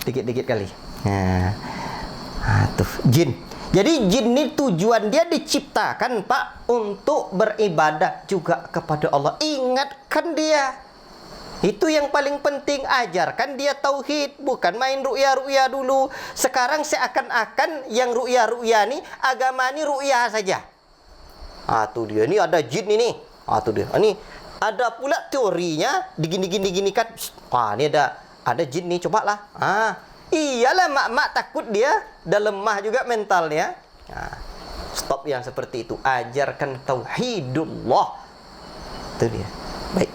dikit-dikit kali. Tuh, jin. Jadi jin ini tujuan dia diciptakan, Pak, untuk beribadah juga kepada Allah. Ingatkan dia. Itu yang paling penting, ajarkan dia tauhid, bukan main ru'ya-ru'ya dulu. Sekarang seakan-akan yang ru'ya-ru'ya ni, agama ni ru'ya saja. Tuh dia, ni ada jin ini. Tuh dia. Ini ada pula teorinya, digini-gini kan. Ni ada jin ni, cobalah. Iyalah, mak-mak takut dia, dah lemah juga mentalnya. Stop yang seperti itu. Ajarkan tauhidullah. Itu dia. Baik.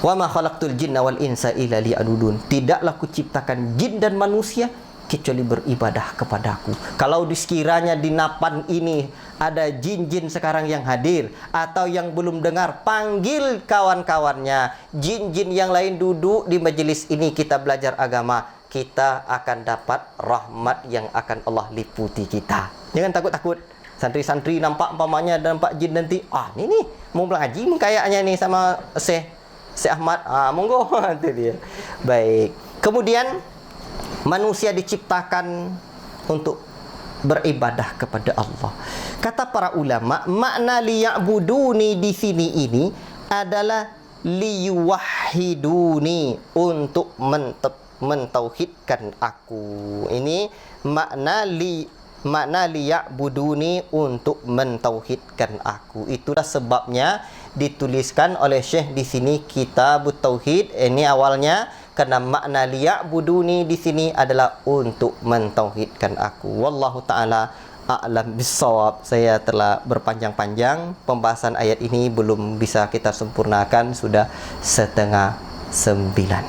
Wa ma khalaqtul jinna wal insa illa liya'budun. Tidaklah kuciptakan jin dan manusia kecuali beribadah kepadaku. Kalau sekiranya di Napan ini ada jin-jin sekarang yang hadir atau yang belum dengar, panggil kawan-kawannya. Jin-jin yang lain duduk di majelis ini, kita belajar agama. Kita akan dapat rahmat yang akan Allah liputi kita. Jangan takut-takut. Santri-santri nampak umpamanya nampak jin nanti, ini mau belajar kayaknya nih sama Syekh Ahmad. Monggo. Itu dia. Baik. Kemudian manusia diciptakan untuk beribadah kepada Allah. Kata para ulama, makna liya'buduni di sini ini adalah liyuwahhiduni, untuk mentauhidkan aku. Ini makna liya'buduni, untuk mentauhidkan aku. Itulah sebabnya dituliskan oleh Syekh di sini Kitabut Tauhid. Ini awalnya karena makna liya'buduni di sini adalah untuk mentauhidkan aku. Wallahu taala a'lam bissawab. Saya telah berpanjang-panjang, pembahasan ayat ini belum bisa kita sempurnakan, sudah 8:30.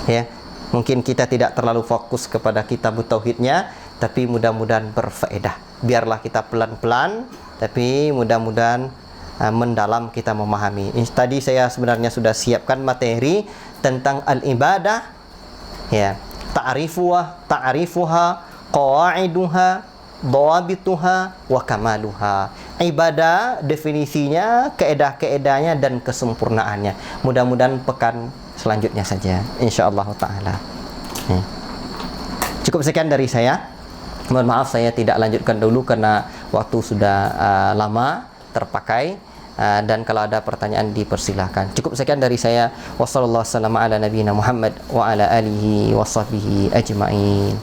Ya, mungkin kita tidak terlalu fokus kepada Kitabut Tauhidnya, tapi mudah-mudahan berfaedah. Biarlah kita pelan-pelan, tapi mudah-mudahan mendalam kita memahami. Tadi saya sebenarnya sudah siapkan materi tentang al-ibadah, ya, ta'rifuha, qawaiduha, dhawabituha, wa kamaluha. Ibadah, definisinya, kaedah-kaedahnya dan kesempurnaannya. Mudah-mudahan pekan selanjutnya saja, insyaallah taala. Cukup sekian dari saya. Mohon maaf saya tidak lanjutkan dulu karena waktu sudah lama terpakai, dan kalau ada pertanyaan dipersilahkan. Cukup sekian dari saya. Wassallallahu wasallam ala nabiyina Muhammad wa ala alihi washabbihi ajma'in.